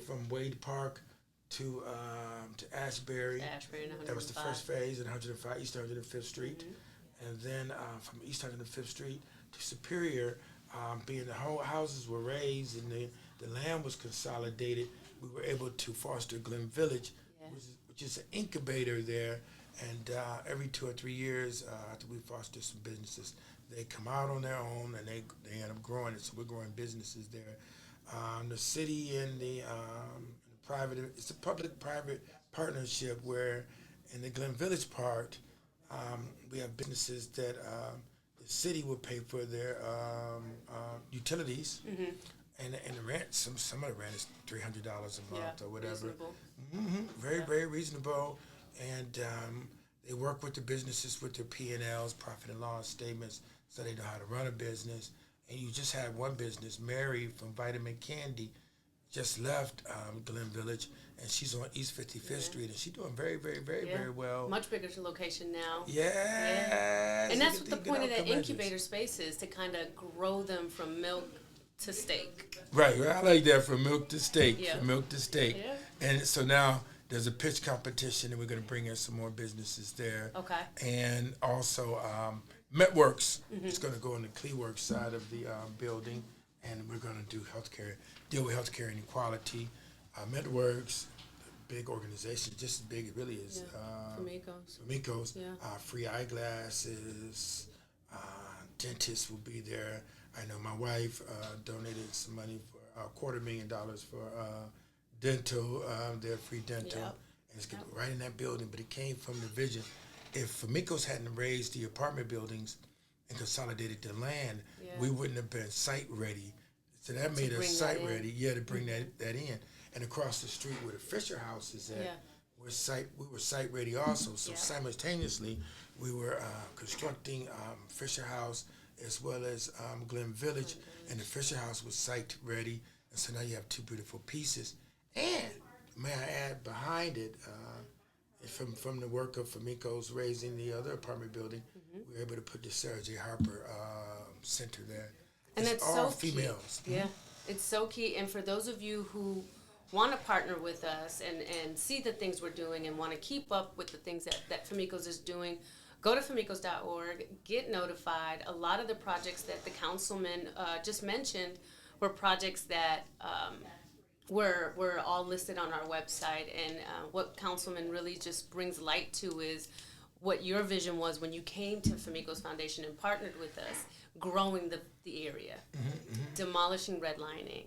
S4: from Wade Park to Asbury. That was the first phase in 105 East 105th Street, and then from East 105th Street to Superior, being the whole houses were raised and the land was consolidated. We were able to foster Glen Village, which is an incubator there. And every 2 or 3 years, after we foster some businesses, they come out on their own and they end up growing it. So we're growing businesses there. The city and the private, it's a public-private partnership where in the Glen Village part, we have businesses that the city will pay for their utilities. And the rent, some of the rent is $300 a month or whatever.
S3: Reasonable.
S4: Very, very reasonable. And they work with the businesses with their P&Ls, profit and loss statements, so they know how to run a business. And you just had one business, Mary from Vitamin Candy, just left Glen Village, and she's on East 55th Street, and she's doing very, very, very well.
S3: Much bigger location now.
S4: Yes.
S3: And that's what the point of that incubator space is, to kind of grow them from milk to steak.
S4: Right. I like that, from milk to steak.
S3: Yeah.
S4: From milk to steak.
S3: Yeah.
S4: And so now there's a pitch competition, and we're going to bring in some more businesses there.
S3: Okay.
S4: And also, Metworks is going to go on the Cleworks side of the building, and we're going to deal with healthcare inequality. Metworks, big organization, just as big as it really is. Famicos. Free eyeglasses. Dentists will be there. I know my wife donated some money for $250,000 for dental, their free dental, and it's going to be right in that building. But it came from the vision. If Famicos hadn't raised the apartment buildings and consolidated the land, we wouldn't have been site ready. So that made us site ready, to bring that in. And across the street where the Fisher House is at, we were site ready also. So simultaneously, we were constructing Fisher House as well as Glen Village, and the Fisher House was site ready. And so now you have two beautiful pieces. And may I add, behind it, from the work of Famicos raising the other apartment building, we were able to put the Sarah J. Harper Center there.
S3: And
S4: it's
S3: it's
S4: all
S3: so
S4: females.
S3: Key. Yeah, it's so key. And for those of you who want to partner with us and see the things we're doing and want to keep up with the things that Famicos is doing, go to famicos.org, get notified. A lot of the projects that the councilman just mentioned were projects that were all listed on our website. And what Councilman really just brings light to is what your vision was when you came to Famicos Foundation and partnered with us, growing the area, demolishing redlining,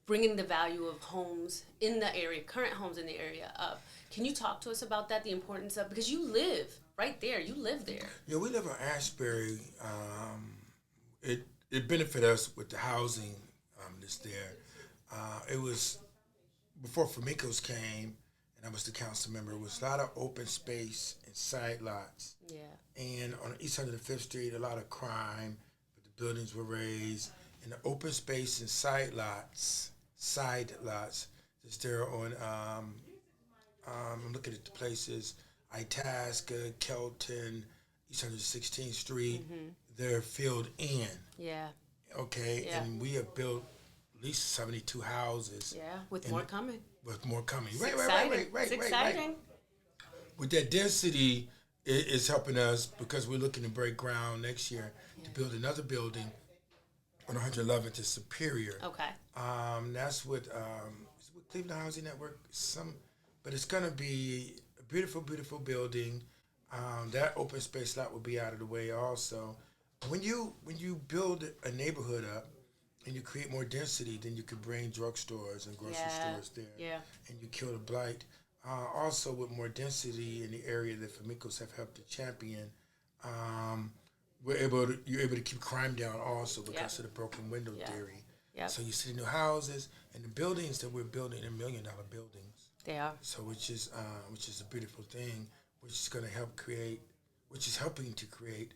S3: bringing the value of homes in the area, current homes in the area up. Can you talk to us about that, the importance of, because you live right there, you live there.
S4: Yeah, we live on Asbury. It benefit us with the housing that's there. It was, before Famicos came, and I was the council member, it was a lot of open space and side lots.
S3: Yeah.
S4: And on East 105th Street, a lot of crime, but the buildings were raised. And the open space and side lots, that's there on, I'm looking at the places, Itasca, Kelton, East 116th Street, they're filled in.
S3: Yeah.
S4: Okay, and we have built at least 72 houses.
S3: Yeah, with more coming.
S4: With more coming.
S3: It's exciting. It's exciting.
S4: With that density, it's helping us because we're looking to break ground next year to build another building on 111th to Superior.
S3: Okay.
S4: That's with Cleveland Housing Network. But it's gonna be a beautiful, beautiful building. That open space lot will be out of the way also. When you build a neighborhood up and you create more density, then you could bring drugstores and grocery stores there. Yeah. And you kill the blight. Also, with more density in the area that Famicos have helped to champion, you're able to keep crime down also because of the broken window theory. Yep. So you see new houses and the buildings that we're building are $1 million buildings.
S3: They are.
S4: So which is a beautiful thing, which is going to which is helping to create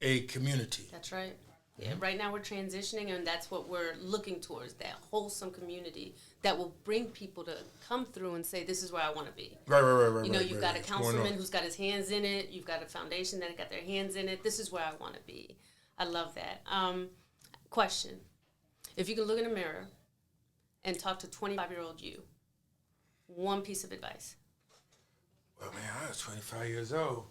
S4: a community.
S3: That's right. Yeah, right now we're transitioning, and that's what we're looking towards, that wholesome community that will bring people to come through and say, this is where I want to be.
S4: Right.
S3: You know, you've got a
S4: What's
S3: councilman
S4: going on?
S3: who's got his hands in it. You've got a foundation that got their hands in it. This is where I want to be. I love that. Question. If you can look in a mirror and talk to 25-year-old you, one piece of advice.
S4: Well, man, I was 25 years old.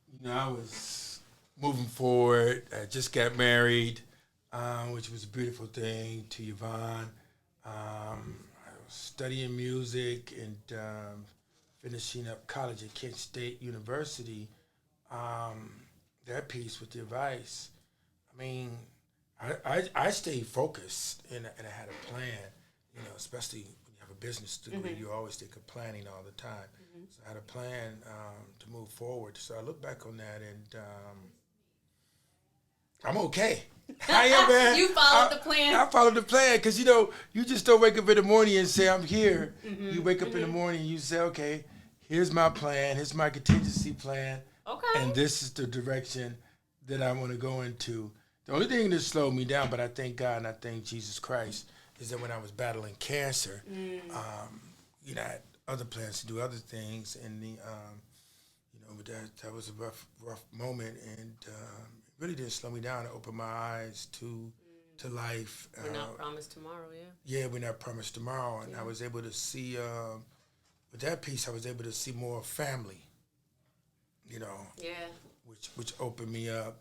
S4: You know, I was moving forward. I just got married, which was a beautiful thing, to Yvonne. I was studying music and finishing up college at Kent State University. That piece with the advice, I mean, I stayed focused and I had a plan, you know, especially when you have a business degree, you always think of planning all the time. So I had a plan to move forward. So I look back on that and I'm okay. I am, man.
S3: You followed the plan.
S4: I followed the plan because, you know, you just don't wake up in the morning and say, I'm here. You wake up in the morning and you say, okay, here's my plan. Here's my contingency plan.
S3: Okay.
S4: And this is the direction that I want to go into. The only thing that slowed me down, but I thank God and I thank Jesus Christ, is that when I was battling cancer, you know, I had other plans to do other things, and you know, but that was a rough moment, and it really didn't slow me down. It opened my eyes to life.
S3: We're not promised tomorrow, yeah.
S4: Yeah, we're not promised tomorrow, and I was able to see with that piece, I was able to see more family. You know.
S3: Yeah.
S4: Which opened me up.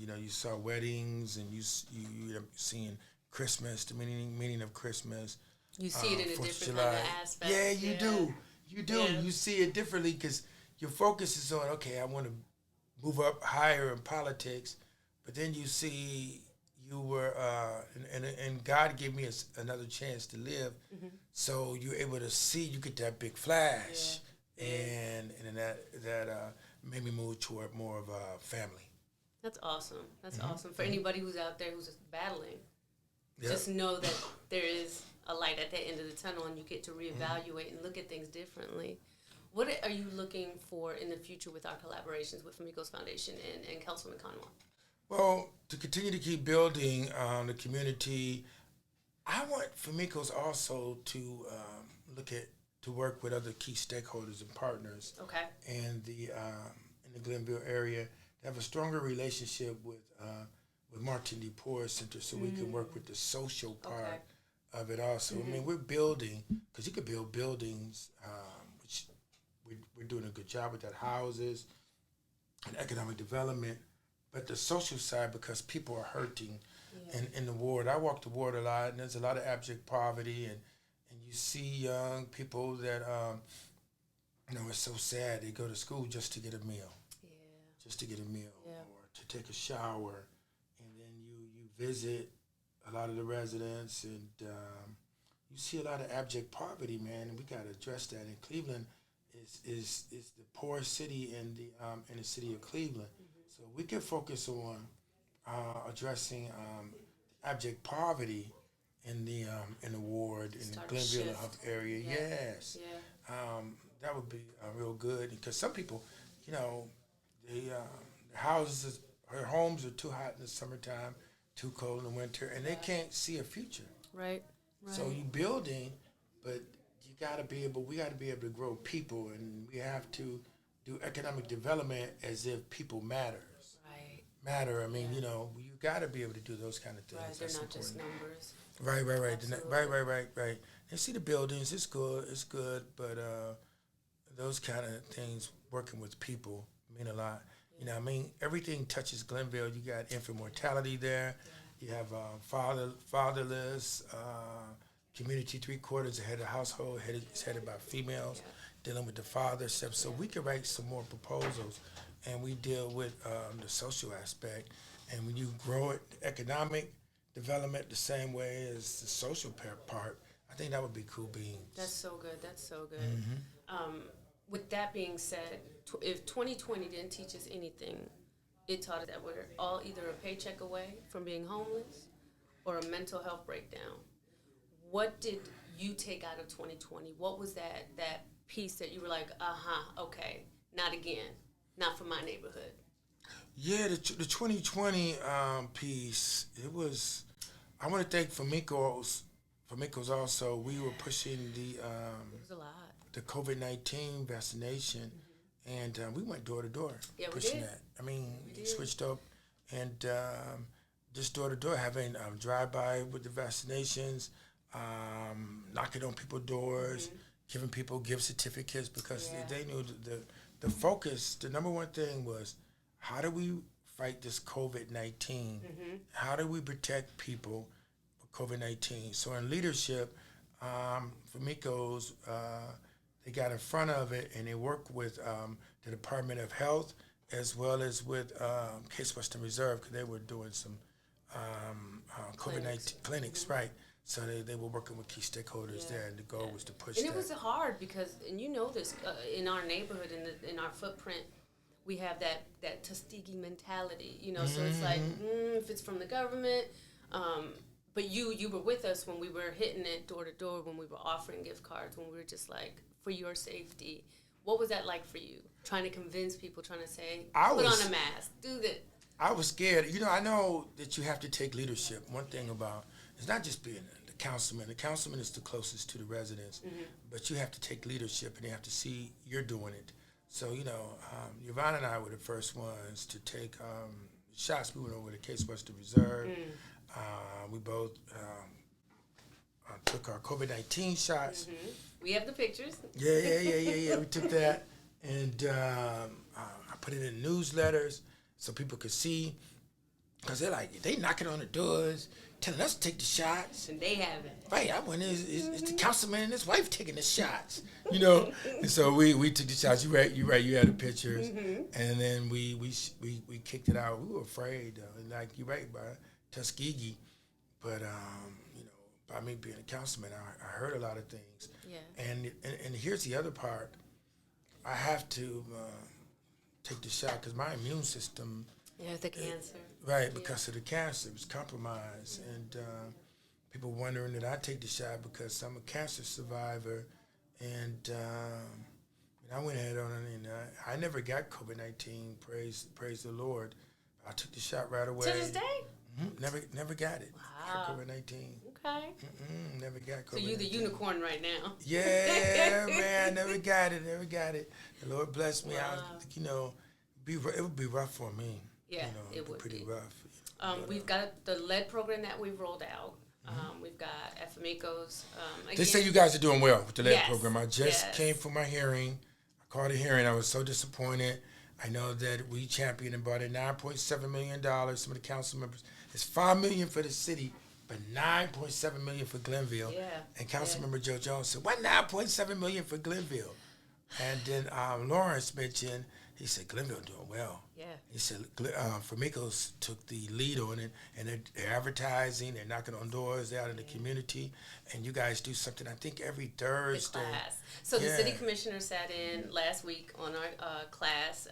S4: You know, you saw weddings, and you seeing Christmas, the meaning of Christmas.
S3: You see it in a different
S4: July.
S3: kind of aspect.
S4: Yeah, you do.
S3: Yeah.
S4: You see it differently because your focus is on, okay, I want to move up higher in politics, but then you see you were, and God gave me another chance to live, so you're able to see, you get that big flash, and that made me move toward more of a family.
S3: That's awesome. That's awesome. For anybody who's out there who's just battling,
S4: Yep.
S3: just know that there is a light at the end of the tunnel, and you get to reevaluate and look at things differently. What are you looking for in the future with our collaborations with Famicos Foundation and Councilman Conwell?
S4: Well, to continue to keep building the community, I want Famicos also to to work with other key stakeholders and partners.
S3: Okay.
S4: And in the Glenville area, to have a stronger relationship with Martin D. Poor Center, so we can work with the social part of it also. I mean, we're building, because you could build buildings, which we're doing a good job with that, houses and economic development, but the social side, because people are hurting in the ward. I walk the ward a lot, and there's a lot of abject poverty, and you see young people that, you know, it's so sad. They go to school just to get a meal. Just to get a meal or to take a shower. And then you visit a lot of the residents, and you see a lot of abject poverty, man, and we got to address that. And Cleveland is the poorest city in the city of Cleveland. So we can focus on addressing abject poverty in the ward, in the Glenville area. Yes. That would be real good, because some people, you know, their homes are too hot in the summertime, too cold in the winter, and they can't see a future.
S3: Right.
S4: So you building, but we got to be able to grow people, and we have to do economic development as if people matter. I mean, you know, you got to be able to do those kind of things.
S3: Right. They're
S4: That's
S3: not just
S4: important.
S3: numbers.
S4: Right. And see the buildings, it's good, but those kind of things, working with people, mean a lot. You know, I mean, everything touches Glenville. You got infant mortality there. You have fatherless, community 3/4 of the household is headed by females, dealing with the father stuff. So we could write some more proposals, and we deal with the social aspect. And when you grow it, economic development the same way as the social part, I think that would be cool beans.
S3: That's so good. With that being said, if 2020 didn't teach us anything, it taught us that we're all either a paycheck away from being homeless or a mental health breakdown. What did you take out of 2020? What was that piece that you were like, okay, not again, not for my neighborhood?
S4: Yeah, the 2020 piece, it was, I want to thank Famicos also. We were pushing
S3: It was a lot.
S4: the COVID-19 vaccination, and we went door to door
S3: Yeah, we
S4: pushing
S3: did.
S4: that. I mean,
S3: We
S4: we
S3: did.
S4: switched up and just door to door, having drive-by with the vaccinations, knocking on people's doors, giving people gift certificates because
S3: Yeah.
S4: they knew the focus, the number one thing was, how do we fight this COVID-19? How do we protect people with COVID-19? So in leadership, Famicos, they got in front of it and they worked with the Department of Health as well as with Case Western Reserve because they were doing some COVID-19 clinics, right? So they were working with key stakeholders there, and the goal was to push
S3: And
S4: that.
S3: it was hard because, and you know this, in our neighborhood, in our footprint, we have that Tuskegee mentality, you know. So it's like, if it's from the government, but you were with us when we were hitting it door to door, when we were offering gift cards, when we were just like, for your safety. What was that like for you? Trying to convince people, trying to say, put on a mask, do that.
S4: I was scared. You know, I know that you have to take leadership. One thing about it's not just being the councilman. The councilman is the closest to the residents, but you have to take leadership, and they have to see you're doing it. So, you know, Yvonne and I were the first ones to take shots. We went over to Case Western Reserve. We both took our COVID-19 shots.
S3: We have the pictures.
S4: Yeah. We took that, and I put it in newsletters so people could see. Because they're like, they knocking on the doors, telling us to take the shots.
S3: And they haven't.
S4: Right, I went in, it's the councilman and his wife taking the shots, you know. And so we took the shots. You're right, you had the pictures. And then we kicked it out. We were afraid, though. And like, you're right, by Tuskegee. But, you know, by me being a councilman, I heard a lot of things.
S3: Yeah.
S4: And here's the other part. I have to take the shot because my immune system...
S3: Yeah, the cancer.
S4: Right, because of the cancer, it was compromised, and people wondering that I take the shot because I'm a cancer survivor, and I went ahead on it, and I never got COVID-19. Praise the Lord. I took the shot right away.
S3: To this day?
S4: Never got it.
S3: Wow.
S4: COVID-19.
S3: Okay.
S4: Never got COVID-19.
S3: So you're the unicorn right now.
S4: Yeah, man, never got it. The Lord blessed me. I was, you know, it would be rough for me.
S3: Yeah,
S4: you know,
S3: it would
S4: pretty
S3: be
S4: rough.
S3: We've got the lead program that we've rolled out. We've got Famicos.
S4: They say you guys are doing well with the lead
S3: Yes,
S4: program. I just
S3: yes.
S4: came from my hearing. I called a hearing. I was so disappointed. I know that we championed and brought in $9.7 million. Some of the council members. It's $5 million for the city, but $9.7 million for Glenville.
S3: Yeah,
S4: And Councilmember Joe Jones said, "What $9.7 million for Glenville?" And then Lawrence mentioned. He said, "Glenville doing well."
S3: Yeah.
S4: He said, Famicos took the lead on it, and they're advertising, they're knocking on doors, they're out in the community, and you guys do something, I think, every
S3: The
S4: Thursday.
S3: class. So the
S4: Yeah.
S3: city commissioner sat in last week on our class.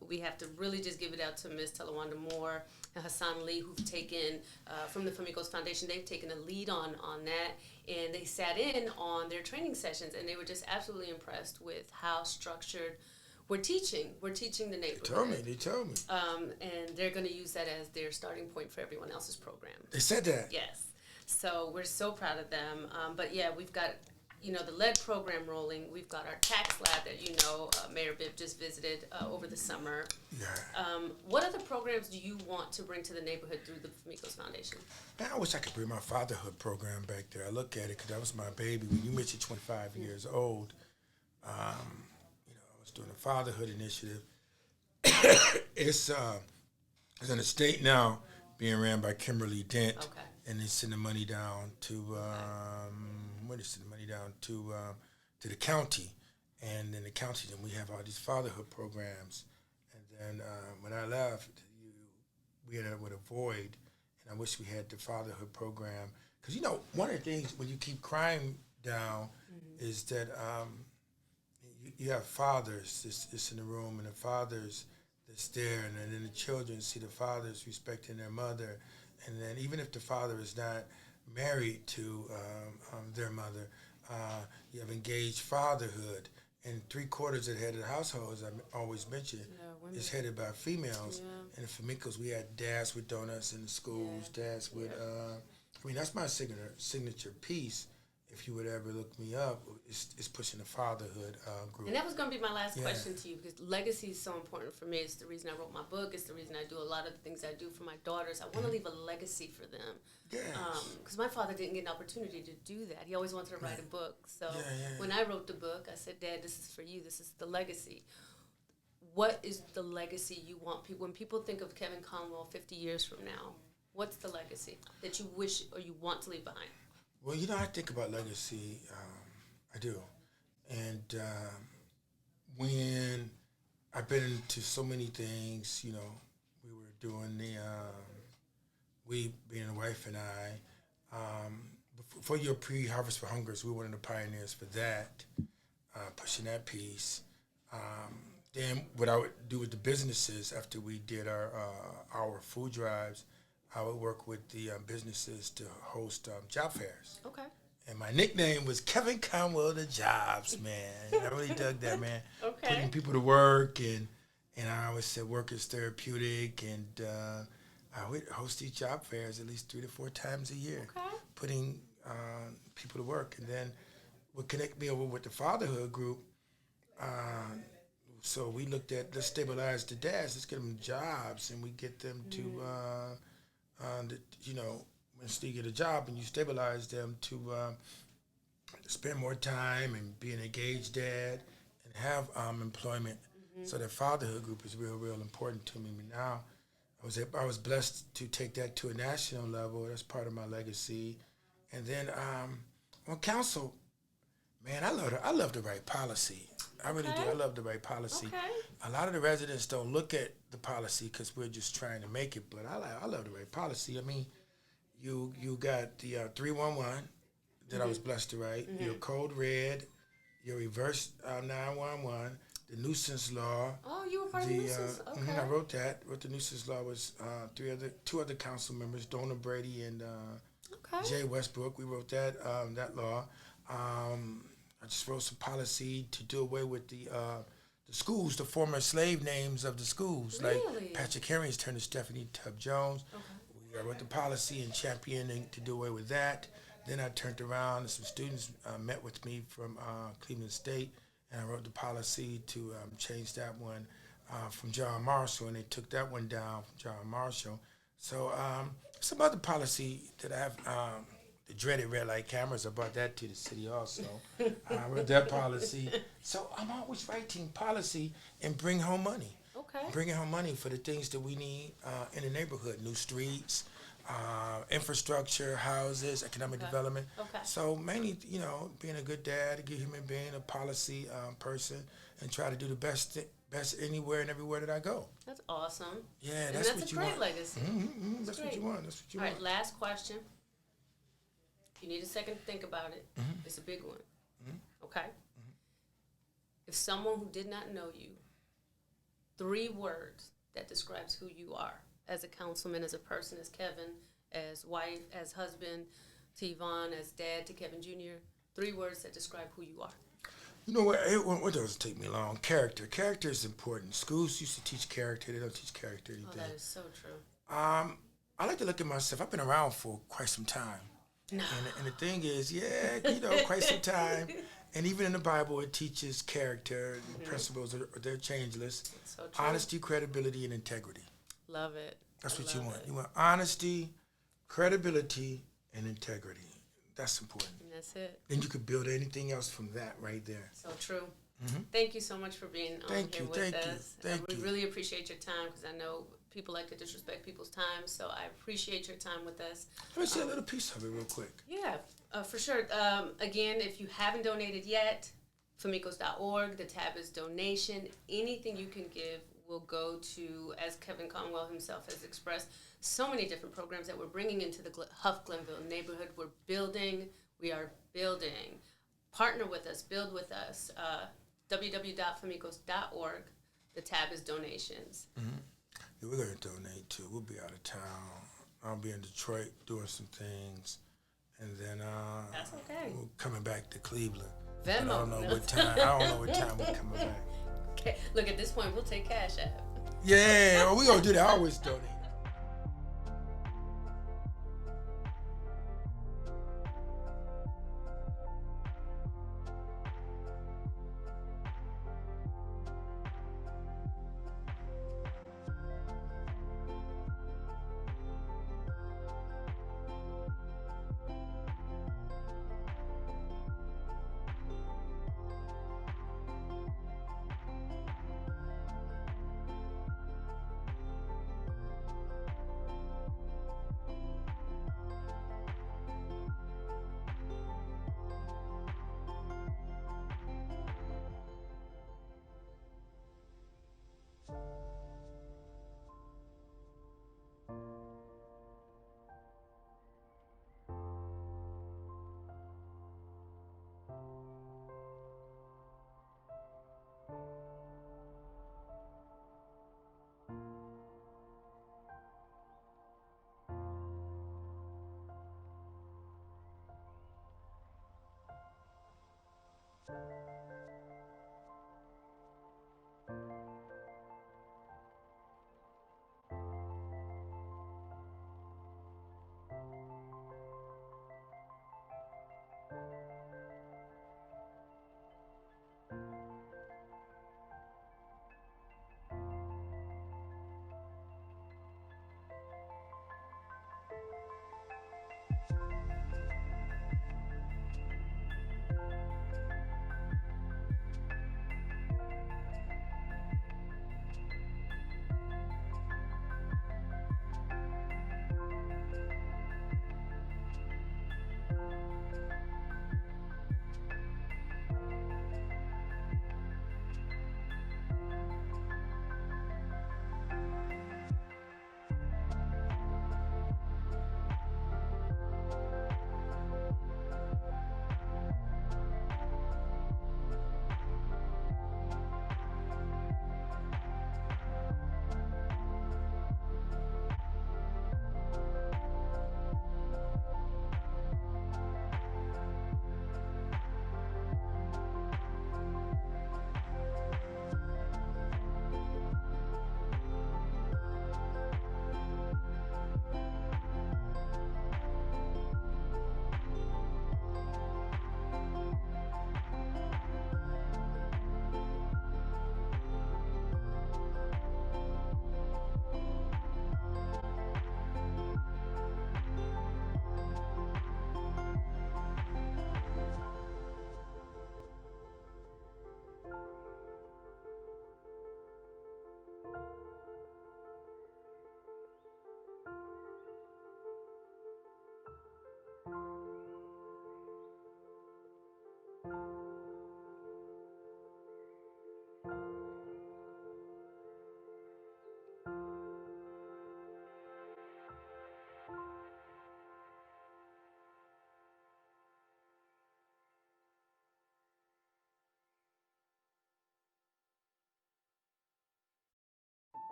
S3: We have to really just give it out to Ms. Talawanda Moore and Hassan Lee, who've taken, from the Famicos Foundation, they've taken a lead on that. And they sat in on their training sessions, and they were just absolutely impressed with how structured we're teaching the neighborhood.
S4: They told me.
S3: And they're going to use that as their starting point for everyone else's program.
S4: They said that.
S3: Yes. So we're so proud of them. But yeah, we've got, you know, the lead program rolling. We've got our tax lab that, you know, Mayor Bibb just visited over the summer.
S4: Yeah.
S3: What other programs do you want to bring to the neighborhood through the Famicos Foundation?
S4: Man, I wish I could bring my fatherhood program back there. I look at it because that was my baby. When you mentioned 25 years old, doing a fatherhood initiative. It's in the state now, being ran by Kimberly Dent,
S3: Okay.
S4: and they send the money down to where they send the money down to the county, and in the county, then we have all these fatherhood programs, and then when I left, we ended up with a void, and I wish we had the fatherhood program because you know one of the things when you keep crime down is that. You have fathers that's in the room, and the fathers that's there, and then the children see the fathers respecting their mother, and then even if the father is not married to their mother, You have engaged fatherhood. And 3/4 of the head of the household, as I always mention, is headed by females. And in Famicos, we had dads with donuts in the schools, dads with, that's my signature piece. If you would ever look me up, it's pushing the fatherhood group.
S3: And that was going to be my last question to you, because legacy is so important for me. It's the reason I wrote my book. It's the reason I do a lot of the things I do for my daughters. I want to leave a legacy for them.
S4: Yes.
S3: Because my father didn't get an opportunity to do that. He always wanted to write a book. So when I wrote the book, I said, Dad, this is for you. This is the legacy. What is the legacy you want people, when people think of Kevin Conwell 50 years from now, what's the legacy that you wish or you want to leave behind?
S4: Well, I think about legacy. I do. And when I've been into so many things, we were doing we being a wife and I, before your pre-harvest for hungers, we were one of the pioneers for that, pushing that piece. Then what I would do with the businesses after we did our food drives, I would work with the businesses to host job fairs. Okay. And my nickname was Kevin Conwell, the Jobs Man. I really dug that, man. Okay. Putting people to work, and I always said work is therapeutic, and I would host these job fairs at least 3 to 4 times a year, putting people to work. And then would connect me over with the fatherhood group. So we looked at, let's stabilize the dads, let's get them jobs, and we get them to... once they get a job and you stabilize them to spend more time and be an engaged dad and have employment. So that fatherhood group is real, real important to me. Now, I was blessed to take that to a national level. That's part of my legacy. And then on council, man, I love to write policy. I really do. I love to write policy. A lot of the residents don't look at the policy because we're just trying to make it, but I love to write policy. I mean, you got the 311 that I was blessed to write, your code red, your reverse 911, the nuisance law.
S3: Oh, you were part of the nuisance? Okay.
S4: I wrote that. Wrote the nuisance law was two other council members, Donna Brady and Jay Westbrook. We wrote that law. I just wrote some policy to do away with the schools, the former slave names of the schools. Really? Like Patrick Henry's turned to Stephanie Tubb Jones. I wrote the policy and championing to do away with that. Then I turned around and some students met with me from Cleveland State, and I wrote the policy to change that one from John Marshall, and they took that one down from John Marshall. So some other policy that I have, the dreaded red light cameras, I brought that to the city also. I wrote that policy. So I'm always writing policy and bring home money. Bringing home money for the things that we need in the neighborhood, new streets, infrastructure, houses, economic development. So mainly, being a good dad, a good human being, a policy person, and try to do the best anywhere and everywhere that I go.
S3: That's awesome.
S4: Yeah,
S3: and
S4: that's what you want.
S3: That's a great legacy.
S4: That's what you want. That's what you want.
S3: All right, last question. If you need a second to think about it, it's a big one. Okay? If someone who did not know you, 3 words that describes who you are as a councilman, as a person, as Kevin, as wife, as husband to Yvonne, as dad to Kevin Jr. 3 words that describe who you are.
S4: You know what? It doesn't take me long. Character. Character is important. Schools used to teach character. They don't teach character anything.
S3: Oh, that is so true.
S4: I like to look at myself. I've been around for quite some time. No. And the thing is, quite some time. And even in the Bible, it teaches character. The principles, they're changeless. So true. Honesty, credibility, and integrity.
S3: Love it.
S4: That's what you want. You want honesty, credibility, and integrity. That's important.
S3: And that's it.
S4: Then you could build anything else from that right there.
S3: So true. Thank you so much for being on here with us. We really appreciate your time, because I know people like to disrespect people's time, so I appreciate your time with us.
S4: Let me say a little piece of it real quick.
S3: Yeah, for sure. Again, if you haven't donated yet, Famicos.org, the tab is donation. Anything you can give will go to, as Kevin Conwell himself has expressed, so many different programs that we're bringing into the Huff Glenville neighborhood. We are building. Partner with us, build with us. www.famicos.org. The tab is donations.
S4: Yeah, we're going to donate too. We'll be out of town. I'll be in Detroit doing some things. and then
S3: That's okay.
S4: we're coming back to Cleveland. But I
S3: Venmo.
S4: don't know
S3: No.
S4: what time. I don't know what time we're coming back.
S3: Okay. Look, at this point, we'll take Cash App.
S4: Yeah, we gonna do that. I always donate.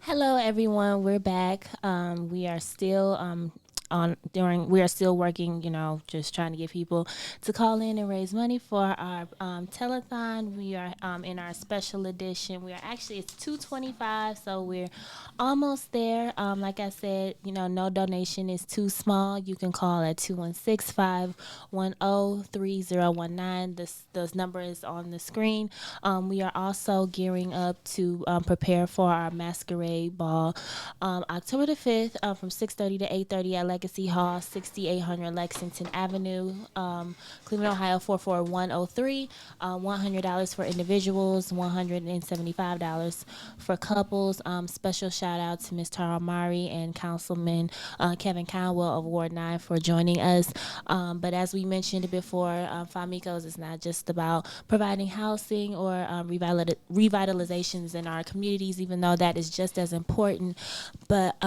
S1: Hello, everyone. We're back. We are still we are still working, just trying to get people to call in and raise money for our telethon. We are in our special edition. We are actually, it's 225, so we're almost there. Like I said, no donation is too small. You can call at 216-510-3019. This number is on the screen. We are also gearing up to prepare for our masquerade ball October the 5th from 6:30 to 8:30 at Legacy Hall, 6800 Lexington Avenue, Cleveland, Ohio 44103. $100 for individuals, $175 for couples. Special shout out to Ms. Tara Mowrey and Councilman Kevin Conwell of Ward 9 for joining us. But as we mentioned before, Famicos is not just about providing housing or revitalizations in our communities, even though that is just as important. But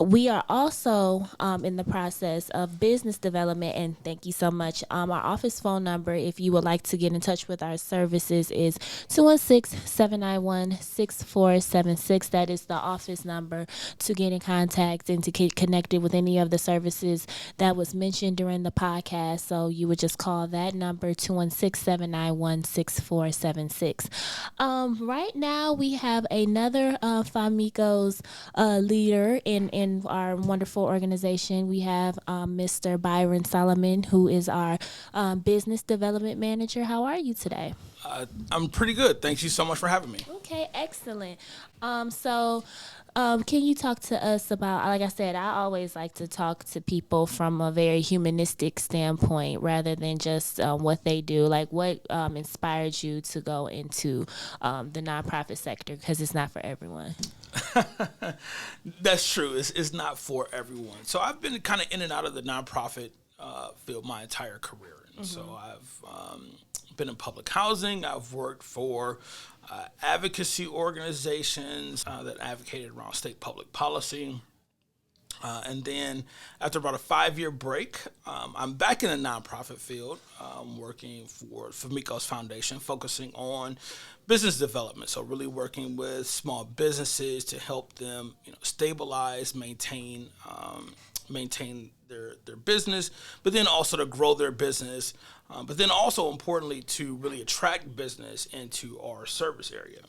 S1: we are also in the process of business development, and thank you so much. Our office phone number, if you would like to get in touch with our services, is 216-791-6476. That is the office number to get in contact and to get connected with any of the services that was mentioned during the podcast. So you would just call that number, 216-791-6476. Right now, we have another Famicos leader in our wonderful organization. We have Mr. Byron Solomon, who is our business development manager. How are you today?
S5: I'm pretty good. Thank you so much for having me.
S1: Okay, excellent. Can you talk to us about, like I said, I always like to talk to people from a very humanistic standpoint rather than just what they do. Like, what inspired you to go into the nonprofit sector? Because it's not for everyone.
S5: That's true. It's not for everyone. So I've been kind of in and out of the nonprofit field my entire career. And so I've been in public housing. I've worked for advocacy organizations that advocated around state public policy. And then after about a 5-year break, I'm back in the nonprofit field, working for Famicos Foundation, focusing on business development. So really working with small businesses to help them, stabilize, maintain their business, but then also to grow their business, but then also importantly to really attract business into our service area.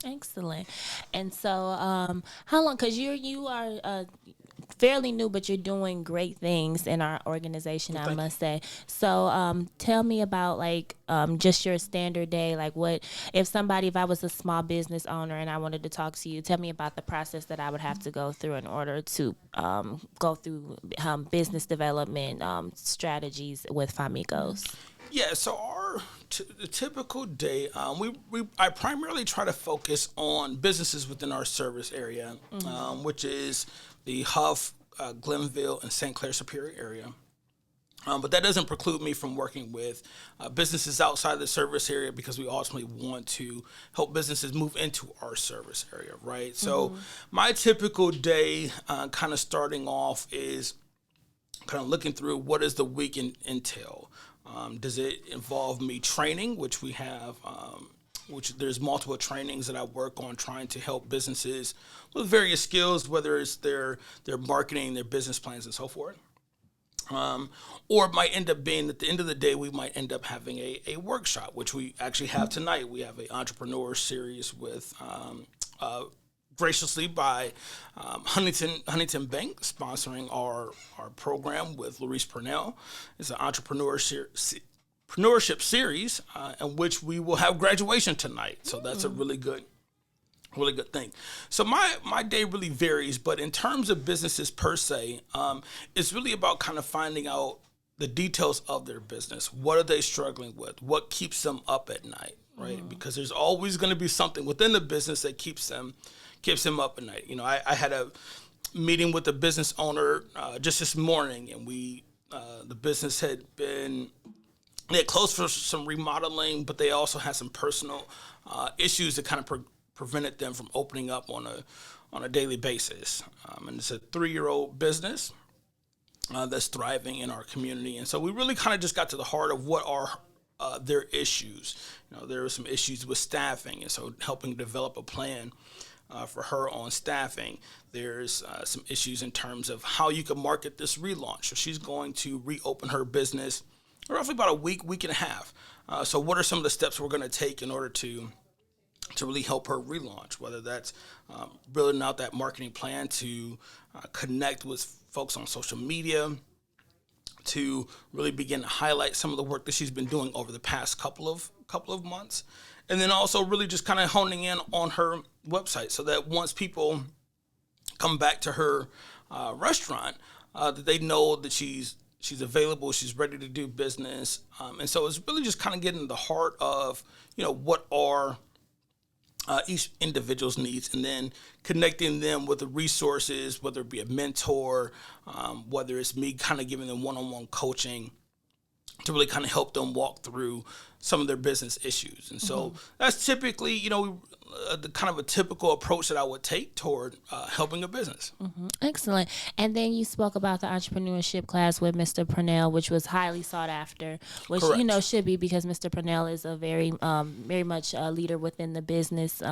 S1: Excellent. And so, how long? Because you are fairly new, but you're doing great things in our organization, I must say. So, tell me about just your standard day. Like, if I was a small business owner and I wanted to talk to you, tell me about the process that I would have to go through in order to go through business development strategies with Famicos.
S5: Yeah, so the typical day, I primarily try to focus on businesses within our service area, which is the Huff, Glenville, and St. Clair Superior area. But that doesn't preclude me from working with businesses outside the service area because we ultimately want to help businesses move into our service area, right? So my typical day kind of starting off is kind of looking through what does the week entail. Does it involve me training, which we have, which there's multiple trainings that I work on trying to help businesses with various skills, whether it's their marketing, their business plans, and so forth. Or it might end up being at the end of the day, we might end up having a workshop, which we actually have tonight. We have an entrepreneur series with graciously by Huntington Bank sponsoring our program with Luis Purnell. It's an entrepreneurship series in which we will have graduation tonight. So that's a really good thing. So my day really varies, but in terms of businesses per se, it's really about kind of finding out the details of their business. What are they struggling with? What keeps them up at night, right? Because there's always going to be something within the business that keeps them up at night. I had a meeting with a business owner just this morning, and the business they had closed for some remodeling, but they also had some personal issues that kind of prevented them from opening up on a daily basis. And it's a 3-year-old business that's thriving in our community, and so we really kind of just got to the heart of what are their issues. There are some issues with staffing, and so helping develop a plan for her on staffing. There's some issues in terms of how you can market this relaunch. So she's going to reopen her business roughly about a week and a half. So what are some of the steps we're going to take in order to really help her relaunch, whether that's building out that marketing plan to connect with folks on social media, to really begin to highlight some of the work that she's been doing over the past couple of months, and then also really just kind of honing in on her website so that once people come back to her restaurant, that they know that she's available, she's ready to do business, and so it's really just kind of getting to the heart of what are each individual's needs, and then connecting them with the resources, whether it be a mentor, whether it's me kind of giving them one-on-one coaching to really kind of help them walk through some of their business issues. And so that's typically, the kind of a typical approach that I would take toward helping a business.
S1: Excellent. And then you spoke about the entrepreneurship class with Mr. Purnell, which was highly sought after, which
S5: Correct.
S1: should be, because Mr. Purnell is a very much a leader within the business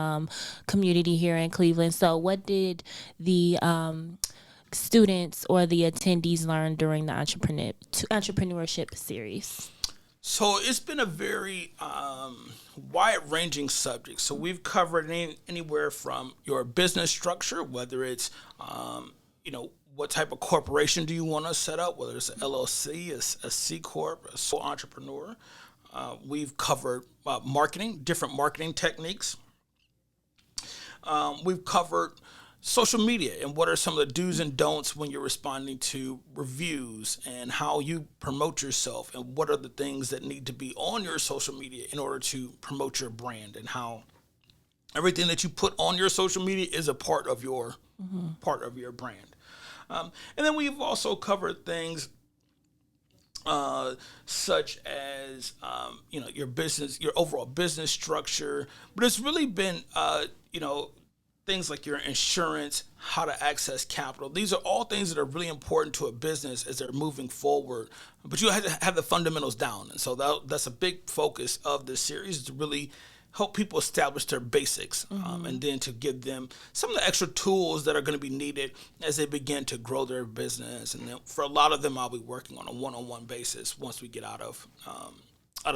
S1: community here in Cleveland. So what did the students or the attendees learn during the entrepreneurship series?
S5: So it's been a very wide-ranging subject. So we've covered anywhere from your business structure, whether it's, what type of corporation do you want to set up, whether it's an LLC, a C Corp, a sole entrepreneur. We've covered marketing, different marketing techniques. We've covered social media and what are some of the do's and don'ts when you're responding to reviews, and how you promote yourself, and what are the things that need to be on your social media in order to promote your brand, and how everything that you put on your social media is a part of your brand. And then we've also covered things such as your business, your overall business structure, but it's really been things like your insurance, how to access capital. These are all things that are really important to a business as they're moving forward. But you have to have the fundamentals down. And so that's a big focus of this series, is to really help people establish their basics, and then to give them some of the extra tools that are going to be needed as they begin to grow their business. And then for a lot of them, I'll be working on a one-on-one basis once we get out of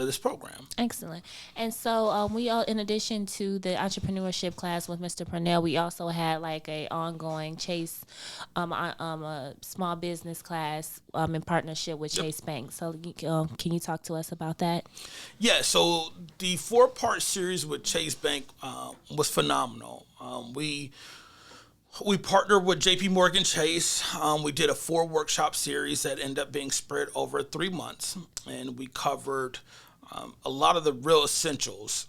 S5: this program.
S1: Excellent. And so we all, in addition to the entrepreneurship class with Mr. Purnell, we also had like a ongoing Chase, a small business class in partnership with Chase Bank. So can you talk to us about that?
S5: Yeah, so the 4-part series with Chase Bank was phenomenal. We partnered with JP Morgan Chase. We did a 4-workshop series that ended up being spread over 3 months, and we covered a lot of the real essentials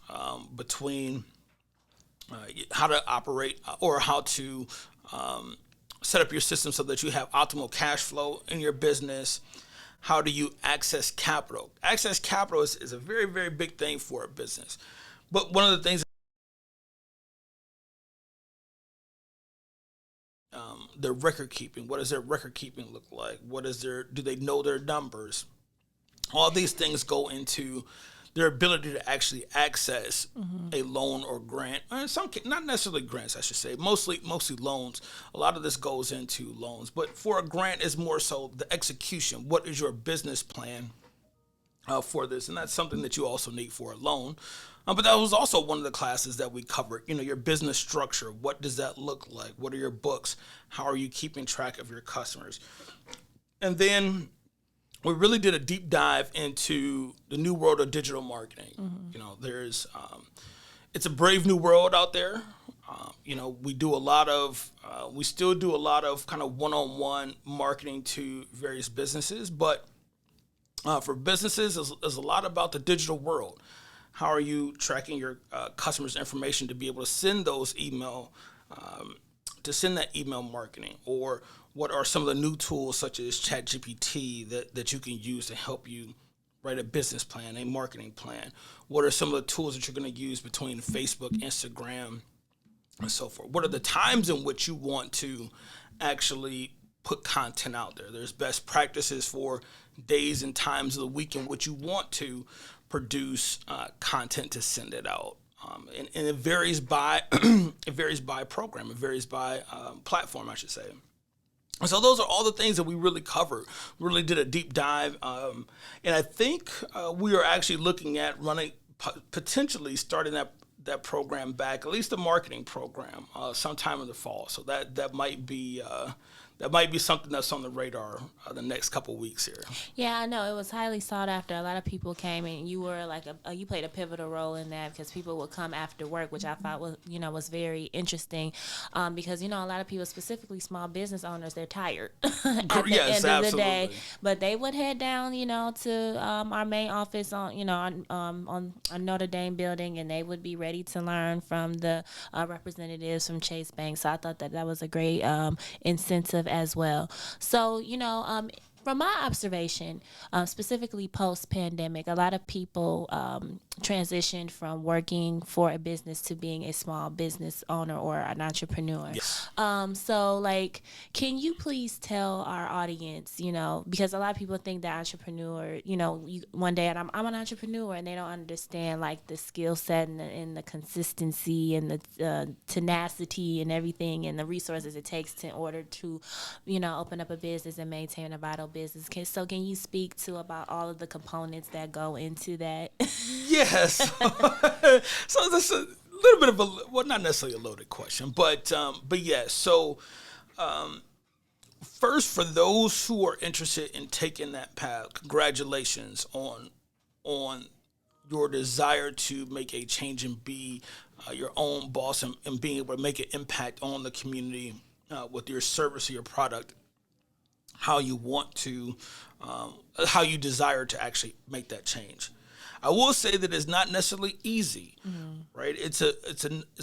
S5: between how to operate or how to set up your system so that you have optimal cash flow in your business. How do you access capital? Access capital is a very, very big thing for a business. But one of the things, their record keeping. What does their record keeping look like? Do they know their numbers? All these things go into their ability to actually access a loan or grant. In some cases, not necessarily grants, I should say. Mostly loans. A lot of this goes into loans. But for a grant, is more so the execution. What is your business plan for this? And that's something that you also need for a loan. But that was also one of the classes that we covered. Your business structure. What does that look like? What are your books? How are you keeping track of your customers? And then we really did a deep dive into the new world of digital marketing. There's, it's a brave new world out there. We still do a lot of kind of one-on-one marketing to various businesses, but for businesses, is a lot about the digital world. How are you tracking your customers' information to be able to send those send that email marketing? Or what are some of the new tools such as ChatGPT that you can use to help you write a business plan, a marketing plan? What are some of the tools that you're going to use between Facebook, Instagram, and so forth? What are the times in which you want to actually put content out there? There's best practices for days and times of the week in which you want to produce content to send it out. And it varies by it varies by program, it varies by platform, I should say. So those are all the things that we really covered. We really did a deep dive, and I think we are actually looking at running potentially starting that program back, at least the marketing program, sometime in the fall. So that might be something that's on the radar the next couple weeks here.
S1: Yeah, I know it was highly sought after. A lot of people came, and you were like you played a pivotal role in that because people would come after work, which I thought was very interesting, because a lot of people, specifically small business owners, they're tired at the
S5: Yes,
S1: end of
S5: absolutely.
S1: the day, but they would head down, to our main office on Notre Dame building, and they would be ready to learn from the representatives from Chase Bank. So I thought that was a great incentive as well. So, from my observation, specifically post-pandemic, a lot of people transitioned from working for a business to being a small business owner or an entrepreneur.
S5: Yes.
S1: So, can you please tell our audience, because a lot of people think that entrepreneur, one day I'm an entrepreneur, and they don't understand the skill set and the consistency and the tenacity and everything and the resources it takes in order to, open up a business and maintain a vital business. Can you speak to about all of the components that go into that?
S5: Yes. So this is a little bit of not necessarily a loaded question, but yes. So first, for those who are interested in taking that path, congratulations on your desire to make a change and be your own boss and being able to make an impact on the community with your service or your product. How you want to, how you desire to actually make that change. I will say that it's not necessarily easy, right? It's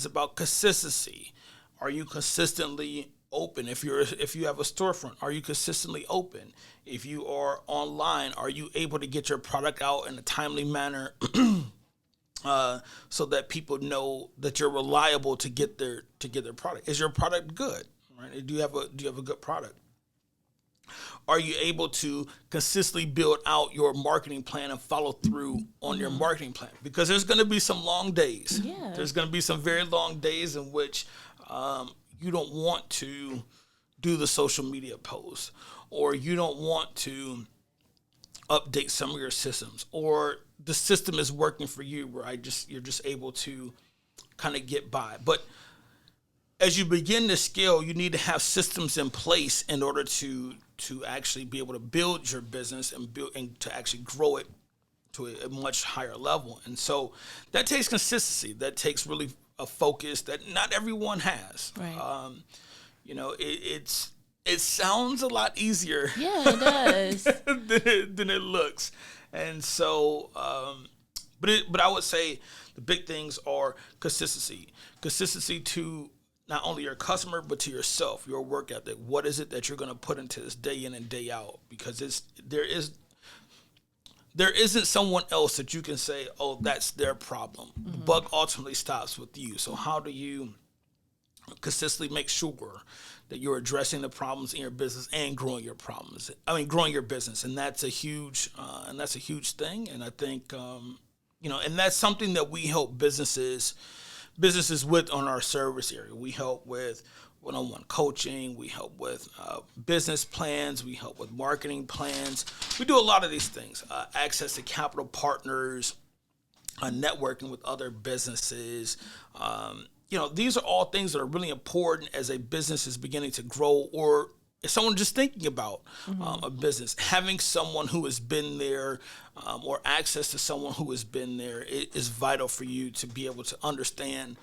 S5: about consistency. Are you consistently open? If you have a storefront, are you consistently open? If you are online, are you able to get your product out in a timely manner, so that people know that you're reliable to get their product? Is your product good? Right? Do you have a good product? Are you able to consistently build out your marketing plan and follow through on your marketing plan? Because there's going to be some long days.
S1: Yeah.
S5: There's going to be some very long days in which you don't want to do the social media posts, or you don't want to update some of your systems, or the system is working for you where you're just able to kind of get by. But as you begin to scale, you need to have systems in place in order to actually be able to build your business and to actually grow it to a much higher level. And so that takes consistency. That takes really a focus that not everyone has.
S1: Right.
S5: It sounds a lot easier.
S1: Yeah, it does.
S5: than it looks. And so, but I would say the big things are consistency to not only your customer, but to yourself, your work ethic. What is it that you're going to put into this day in and day out? Because there isn't someone else that you can say, oh, that's their problem. Mm-hmm. The buck ultimately stops with you. So how do you consistently make sure that you're addressing the problems in your business and growing your business? And that's a huge thing. And I think, and that's something that we help businesses with on our service area. We help with one-on-one coaching. We help with business plans. We help with marketing plans. We do a lot of these things. Access to capital partners, networking with other businesses. These are all things that are really important as a business is beginning to grow, or if someone just thinking about a business. Having someone who has been there, or access to someone who has been there, is vital for you to be able to understand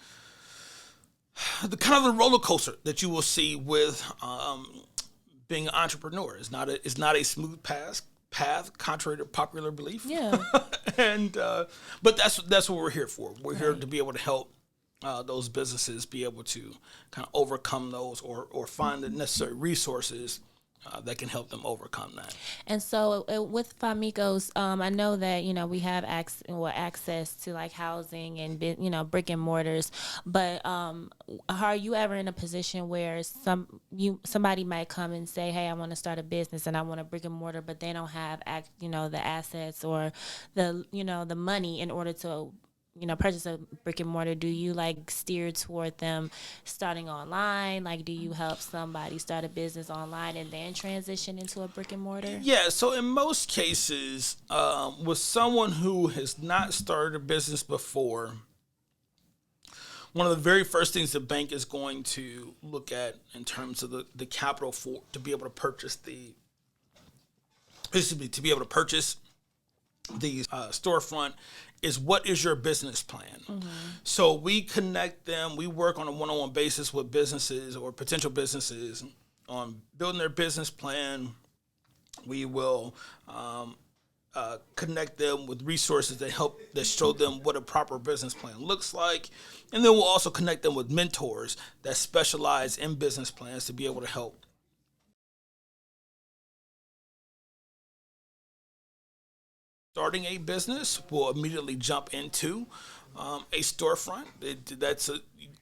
S5: the kind of the roller coaster that you will see with being an entrepreneur. It's not a smooth path, contrary to popular belief.
S1: Yeah.
S5: But that's what we're here for. We're here to be able to help those businesses be able to kind of overcome those, or find the necessary resources that can help them overcome that.
S1: And so with Famicos, I know that, we have access to housing and, brick and mortars, but are you ever in a position where somebody might come and say, hey, I want to start a business and I want a brick and mortar, but they don't have, the assets or the money in order to purchase a brick and mortar, do you like steer toward them starting online? Like, do you help somebody start a business online and then transition into a brick and mortar?
S5: Yeah, so in most cases, with someone who has not started a business before, one of the very first things the bank is going to look at in terms of the capital to be able to purchase the storefront is, what is your business plan? Mm-hmm. So we connect them. We work on a one-on-one basis with businesses or potential businesses on building their business plan. We will connect them with resources that show them what a proper business plan looks like. And then we'll also connect them with mentors that specialize in business plans to be able to help. Starting a business, will immediately jump into a storefront.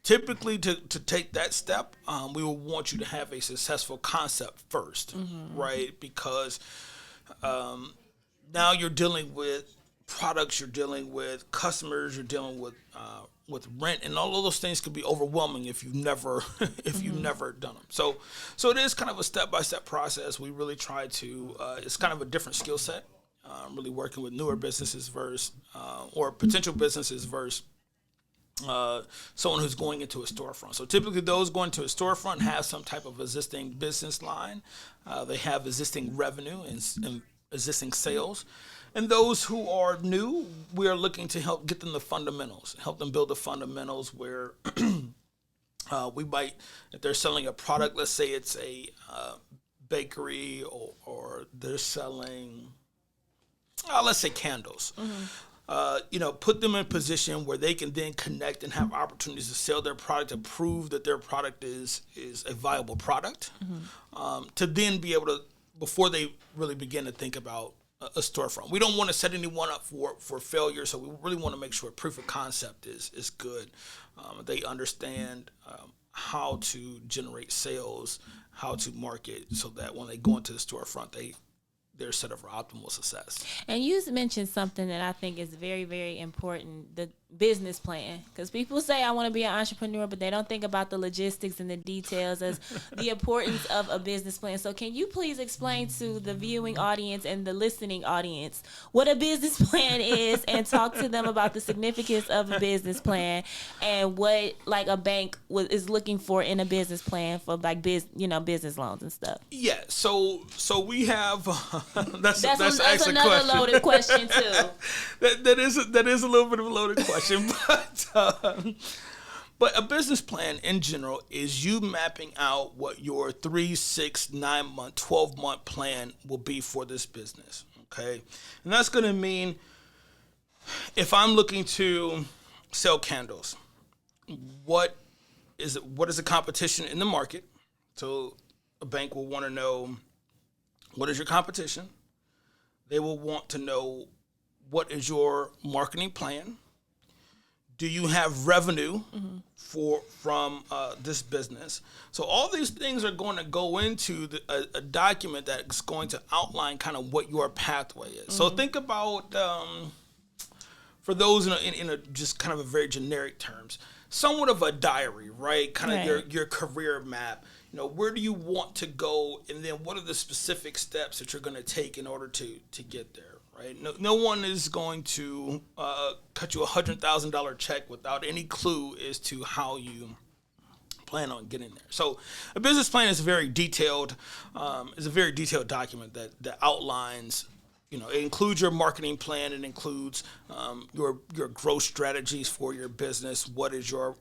S5: Typically to take that step, we will want you to have a successful concept first, mm-hmm. right? Because now you're dealing with products, you're dealing with customers, you're dealing with rent, and all of those things could be overwhelming if you've never you've never done them. So it is kind of a step-by-step process. We really try to. It's kind of a different skill set. Really working with newer businesses versus or potential businesses versus someone who's going into a storefront. So typically those going to a storefront have some type of existing business line. They have existing revenue and existing sales. And those who are new, we are looking to help get them the fundamentals, help them build the fundamentals where we might, if they're selling a product, let's say it's a bakery or they're selling, let's say candles. Mm-hmm. Put them in a position where they can then connect and have opportunities to sell their product, to prove that their product is a viable product, mm-hmm. To then be able to, before they really begin to think about a storefront. We don't want to set anyone up for failure, so we really want to make sure proof of concept is good. They understand how to generate sales, how to market, so that when they go into the storefront, they're set up for optimal success.
S1: And you mentioned something that I think is very, very important, the business plan. Because people say, I want to be an entrepreneur, but they don't think about the logistics and the details as the importance of a business plan. So can you please explain to the viewing audience and the listening audience what a business plan is, and talk to them about the significance of a business plan and what like a bank is looking for in a business plan for like business loans and stuff?
S5: Yeah, so we have that's
S1: another
S5: question.
S1: Loaded question too.
S5: that is a little bit of a loaded question, but a business plan in general is you mapping out what your 3, 6, 9 month, 12-month plan will be for this business. Okay, and that's going to mean if I'm looking to sell candles, what is the competition in the market? So a bank will want to know, what is your competition? They will want to know, what is your marketing plan? Do you have revenue from this business? So all these things are going to go into a document that's going to outline kind of what your pathway is. Mm-hmm. So think about, for those in a just kind of a very generic terms, somewhat of a diary, right? Kind of your career map. Where do you want to go, and then what are the specific steps that you're going to take in order to get there, right? No one is going to cut you $100,000 check without any clue as to how you plan on getting there. So a business plan is a very detailed document that outlines. It includes your marketing plan. It includes your growth strategies for your business. What is your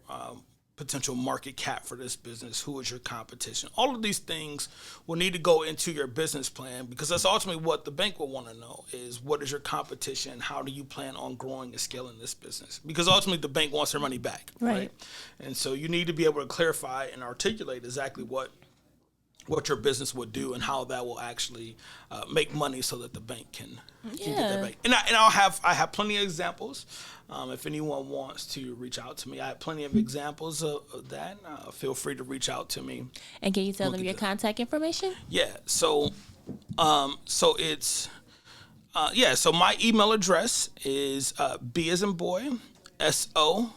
S5: potential market cap for this business? Who is your competition? All of these things will need to go into your business plan, because that's ultimately what the bank will want to know is, what is your competition? How do you plan on growing and scaling this business? Because ultimately the bank wants their money back, right? And so you need to be able to clarify and articulate exactly what your business would do and how that will actually make money, so that the bank can get that back. And I have plenty of examples. If anyone wants to reach out to me, I have plenty of examples of that. Feel free to reach out to me.
S1: And can you tell them your contact information?
S5: Yeah. So it's so my email address is B as in boy, SOLOMON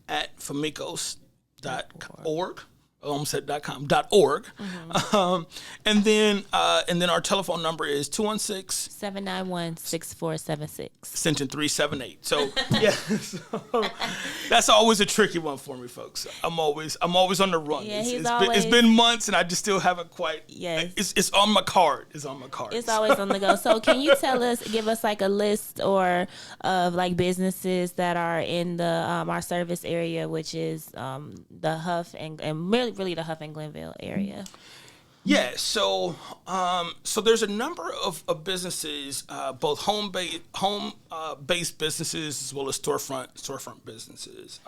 S5: at famicos.org. Homestead.com.org. And then our telephone number is
S1: 216-791-6476.
S5: extension 378. So yeah, so that's always a tricky one for me, folks. I'm always on the run.
S1: Yeah,
S5: It's been months and I just still haven't quite.
S1: Yes.
S5: It's on my card. It's on my card.
S1: It's always on the go. So can you give us like a list or of like businesses that are in the our service area, which is the Huff and really the Huff and Glenville area?
S5: Yeah, so there's a number of businesses, both home-based businesses as well as storefront businesses.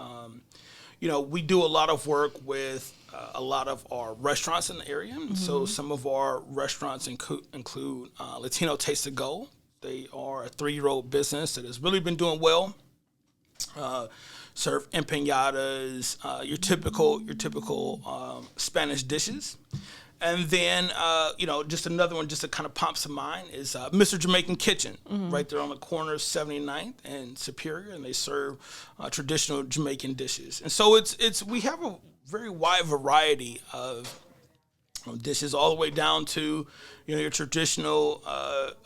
S5: We do a lot of work with a lot of our restaurants in the area. Mm-hmm. So some of our restaurants include Latino Taste to Go. They are a 3-year-old business that has really been doing well. Serve empanadas, your typical Spanish dishes. And then, just another one just to kind of pops to mind is Mr. Jamaican Kitchen, right there on the corner of 79th and Superior, and they serve traditional Jamaican dishes. And so we have a very wide variety of dishes, all the way down to your traditional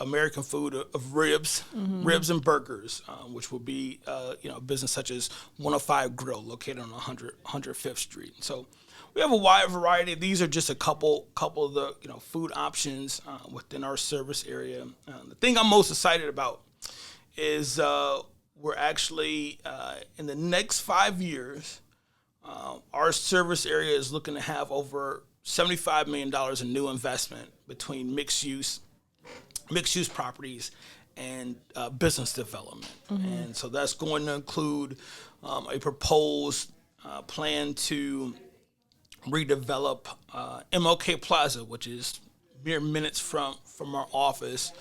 S5: American food of ribs and burgers, which will be a business such as 105 Grill, located on 105th Street. So we have a wide variety. These are just a couple of the food options within our service area. The thing I'm most excited about is we're actually in the next 5 years, our service area is looking to have over $75 million in new investment between mixed use properties and business development. And so that's going to include a proposed plan to redevelop MLK Plaza, which is mere minutes from our office,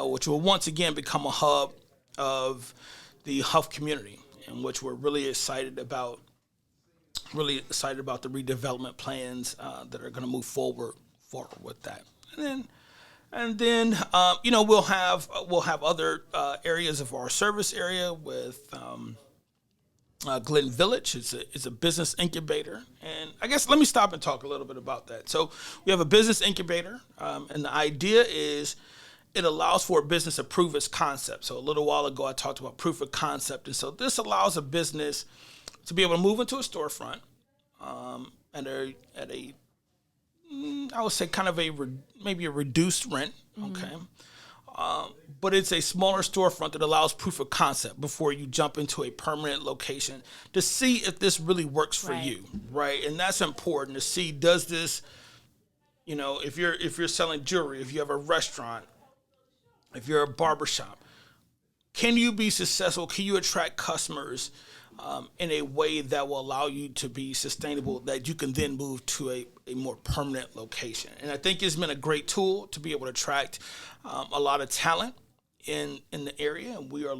S5: which will once again become a hub of the Huff community, in which we're really excited about the redevelopment plans that are going to move forward with that. And then we'll have other areas of our service area with Glen Village is a business incubator. And I guess let me stop and talk a little bit about that. So we have a business incubator, and the idea is it allows for a business to prove its concept. So a little while ago, I talked about proof of concept. And so this allows a business to be able to move into a storefront at a I would say kind of maybe a reduced rent, okay? But it's a smaller storefront that allows proof of concept before you jump into a permanent location to see if this really works for you, right? And that's important to see, does this, if you're selling jewelry, if you have a restaurant, if you're a barbershop, can you be successful? Can you attract customers in a way that will allow you to be sustainable, that you can then move to a more permanent location? And I think it's been a great tool to be able to attract a lot of talent in the area. And we are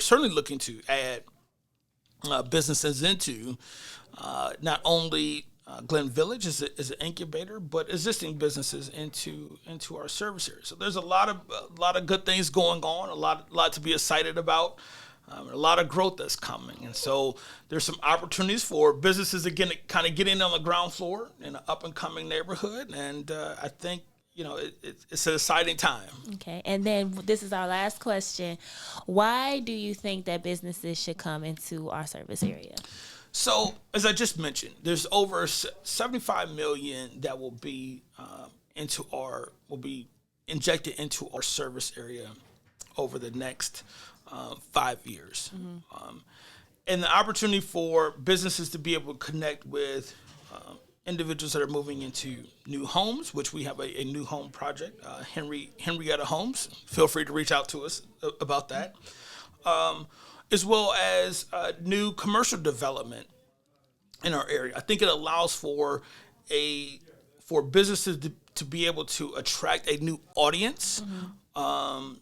S5: certainly looking to add businesses into not only Glen Village as an incubator, but existing businesses into our service area. So there's a lot of good things going on, a lot to be excited about. A lot of growth that's coming. And so there's some opportunities for businesses to kind of get in on the ground floor in an up-and-coming neighborhood. And I think, it's an exciting time. Okay.
S1: And then this is our last question. Why do you think that businesses should come into our service area?
S5: So, as I just mentioned, there's over $75 million that will be injected into our service area over the next 5 years. And the opportunity for businesses to be able to connect with individuals that are moving into new homes, which we have a new home project, Henrietta Homes. Feel free to reach out to us about that. As well as new commercial development in our area. I think it allows for businesses to be able to attract a new audience, an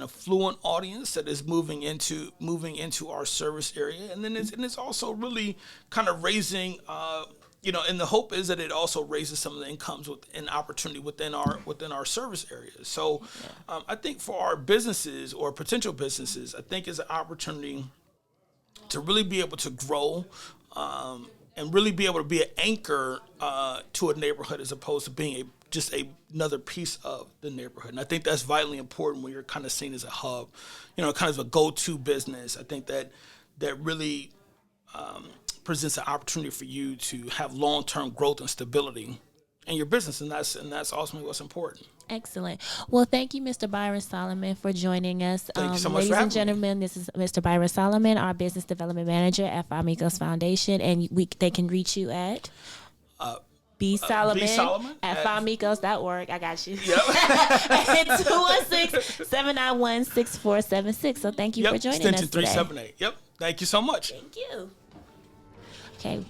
S5: affluent audience that is moving into our service area, and then it's also really kind of raising and the hope is that it also raises some of the incomes and opportunity within our service areas. So I think for our businesses or potential businesses, I think is an opportunity to really be able to grow and really be able to be an anchor to a neighborhood as opposed to being just another piece of the neighborhood. And I think that's vitally important when you're kind of seen as a hub, kind of a go-to business. I think that really presents an opportunity for you to have long-term growth and stability in your business, and that's ultimately what's important.
S1: Excellent. Well, thank you, Mr. Byron Solomon, for joining us.
S5: Thank you so much
S1: ladies
S5: for having
S1: and gentlemen, this is Mr. Byron Solomon, our business development manager at Famicos Foundation, and they can reach you at B. Solomon at Famicos.org. I got you. Yep. At 216-791-6476. So thank you for joining us
S5: Extension
S1: today.
S5: 378. Yep. Thank you so much.
S1: Thank you. Okay.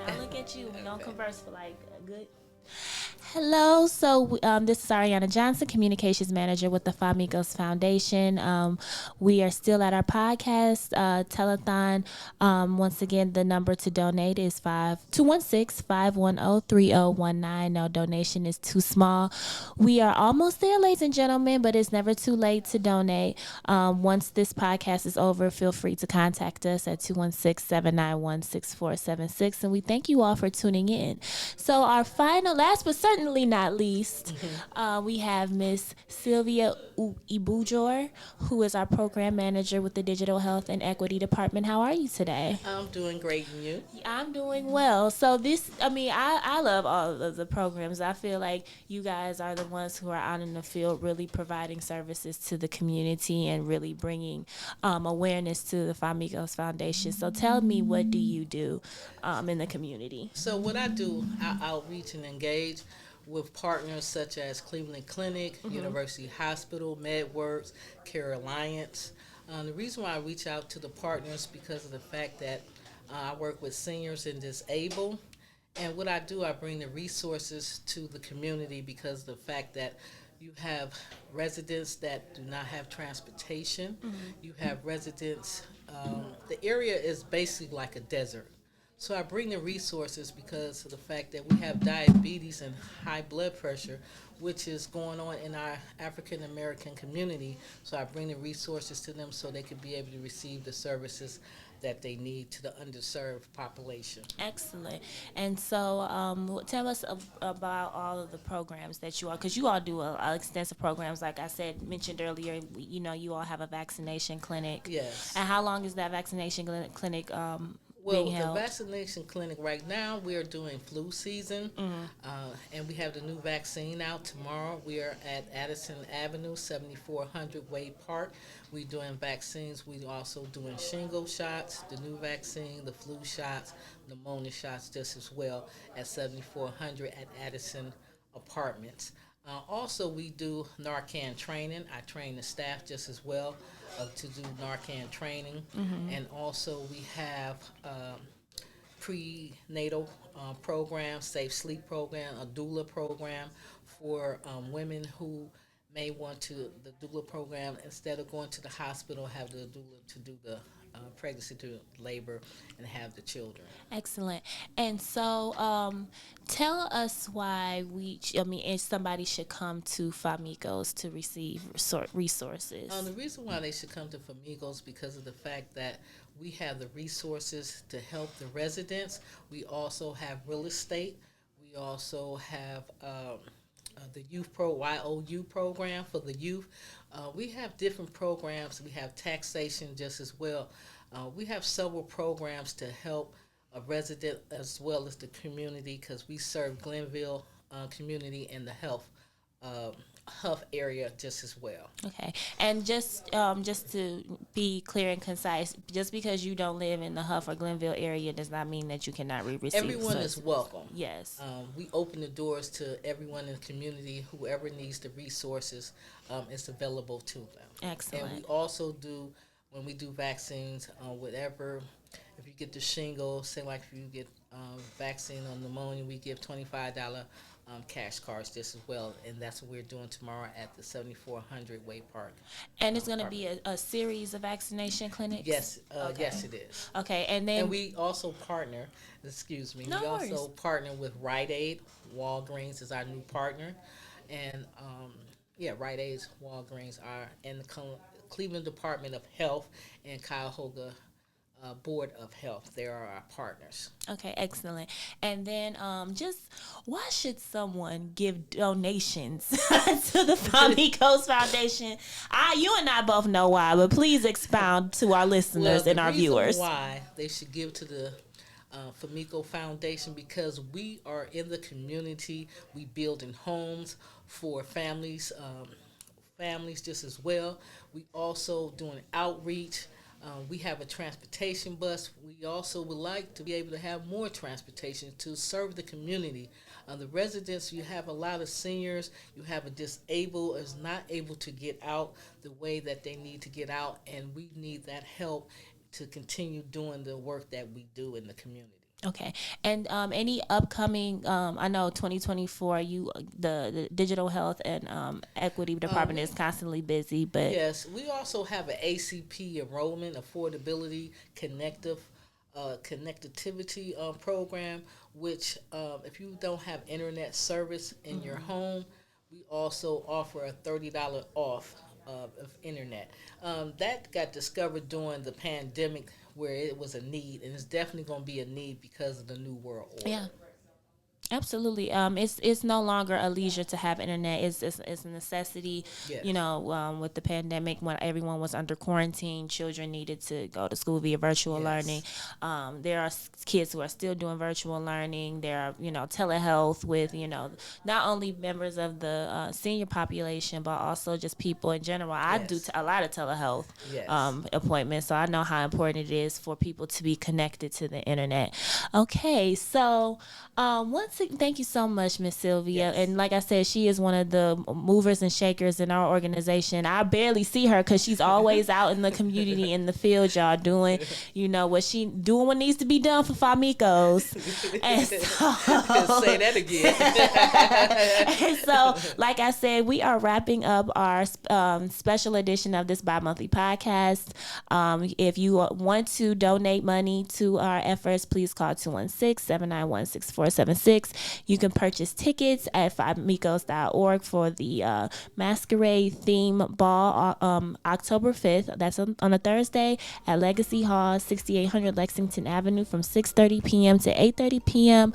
S1: I'll look at you. We're going to converse for like a good... Hello. So this is Ariana Johnson, Communications Manager with the Famicos Foundation. We are still at our podcast, Telethon. Once again, the number to donate is 216-510-3019. No donation is too small. We are almost there, ladies and gentlemen, but it's never too late to donate. Once this podcast is over, feel free to contact us at 216-791-6476. And we thank you all for tuning in. So our final, last but certainly not least, we have Miss Sylvia Egbujor, who is our program manager with the Digital Health and Equity Department. How are you today?
S6: I'm doing great, and you?
S1: I'm doing well. So I love all of the programs. I feel like you guys are the ones who are out in the field really providing services to the community and really bringing awareness to the Famicos Foundation. So tell me, what do you do in the community?
S6: So what I do, I outreach and engage with partners such as Cleveland Clinic, University Hospital, MedWorks, Care Alliance. The reason why I reach out to the partners because of the fact that I work with seniors and disabled. And what I do, I bring the resources to the community because of the fact that you have residents that do not have transportation. You have residents, the area is basically like a desert. So I bring the resources because of the fact that we have diabetes and high blood pressure, which is going on in our African American community. So I bring the resources to them so they can be able to receive the services that they need to the underserved population.
S1: Excellent. And so, tell us about all of the programs that you all, because you all do extensive programs. Like I said, mentioned earlier, you all have a vaccination clinic.
S6: Yes.
S1: And how long is that vaccination clinic
S6: Well,
S1: being
S6: the
S1: held?
S6: vaccination clinic right now, we are doing flu season, and we have the new vaccine out tomorrow. We are at Addison Avenue, 7400 Wade Park. We're doing vaccines. We also doing shingle shots, the new vaccine, the flu shots, pneumonia shots just as well at 7400 at Addison Apartments. Also, we do Narcan training. I train the staff just as well to do Narcan training. And also, we have prenatal program, safe sleep program, a doula program for women who may want to, the doula program, instead of going to the hospital, have the doula to do the pregnancy to labor and have the children.
S1: Excellent. And so, tell us why if somebody should come to Famicos to receive resources.
S6: The reason why they should come to Famicos because of the fact that we have the resources to help the residents. We also have real estate. We also have the YOU program for the youth. We have different programs. We have taxation just as well. We have several programs to help a resident as well as the community because we serve Glenville community and the health area just as well.
S1: Okay, and just to be clear and concise, just because you don't live in the Huff or Glenville area does not mean that you cannot receive.
S6: Everyone
S1: services.
S6: is welcome.
S1: Yes.
S6: We open the doors to everyone in the community. Whoever needs the resources is available to them.
S1: Excellent.
S6: And we also do, when we do vaccines, whatever, if you get the shingles, say like if you get vaccine on pneumonia, we give $25 cash cards just as well, and that's what we're doing tomorrow at the 7400 Way Park.
S1: And it's going to be a series of vaccination clinics?
S6: Yes,
S1: Okay.
S6: yes it is.
S1: Okay, and then...
S6: And we also partner,
S1: No
S6: we
S1: worries.
S6: also partner with Rite Aid. Walgreens is our new partner. And Rite Aid's, Walgreens are in the Cleveland Department of Health and Cuyahoga Board of Health. They are our partners.
S1: Okay, excellent. And then just why should someone give donations to the Famicos Foundation? You and I both know why, but please expound to our listeners and our viewers.
S6: Why they should give to the Famicos Foundation because we are in the community. We building homes for families, families just as well. We also doing outreach. We have a transportation bus. We also would like to be able to have more transportation to serve the community. The residents, you have a lot of seniors, you have a disabled is not able to get out the way that they need to get out, and we need that help to continue doing the work that we do in the community.
S1: Okay, and any upcoming? I know 2024. The digital health and equity department is constantly busy, but
S6: yes, we also have an ACP enrollment affordability connectivity program, which if you don't have internet service in your home, we also offer a $30 off of internet. That got discovered during the pandemic where it was a need, and it's definitely going to be a need because of the new world order.
S1: yeah. Absolutely. It's no longer a leisure to have internet. It's a necessity.
S6: Yes.
S1: With the pandemic, when everyone was under quarantine, children needed to go to school via virtual learning. There are kids who are still doing virtual learning. There are telehealth with not only members of the senior population, but also just people in general. I do a lot of telehealth appointments, so I know how important it is for people to be connected to the internet. Okay, so once Thank you so much, Miss Sylvia.
S6: Yes.
S1: And like I said, she is one of the movers and shakers in our organization. I barely see her because she's always out in the community, in the field, y'all, doing, what needs to be done for Famicos. And so,
S6: Say that again.
S1: and so, like I said, we are wrapping up our special edition of this bi-monthly podcast. If you want to donate money to our efforts, please call 216-791-6476. You can purchase tickets at famicos.org for the Masquerade theme ball October 5th. That's on a Thursday at Legacy Hall, 6800 Lexington Avenue from 6:30 p.m. to 8:30 p.m.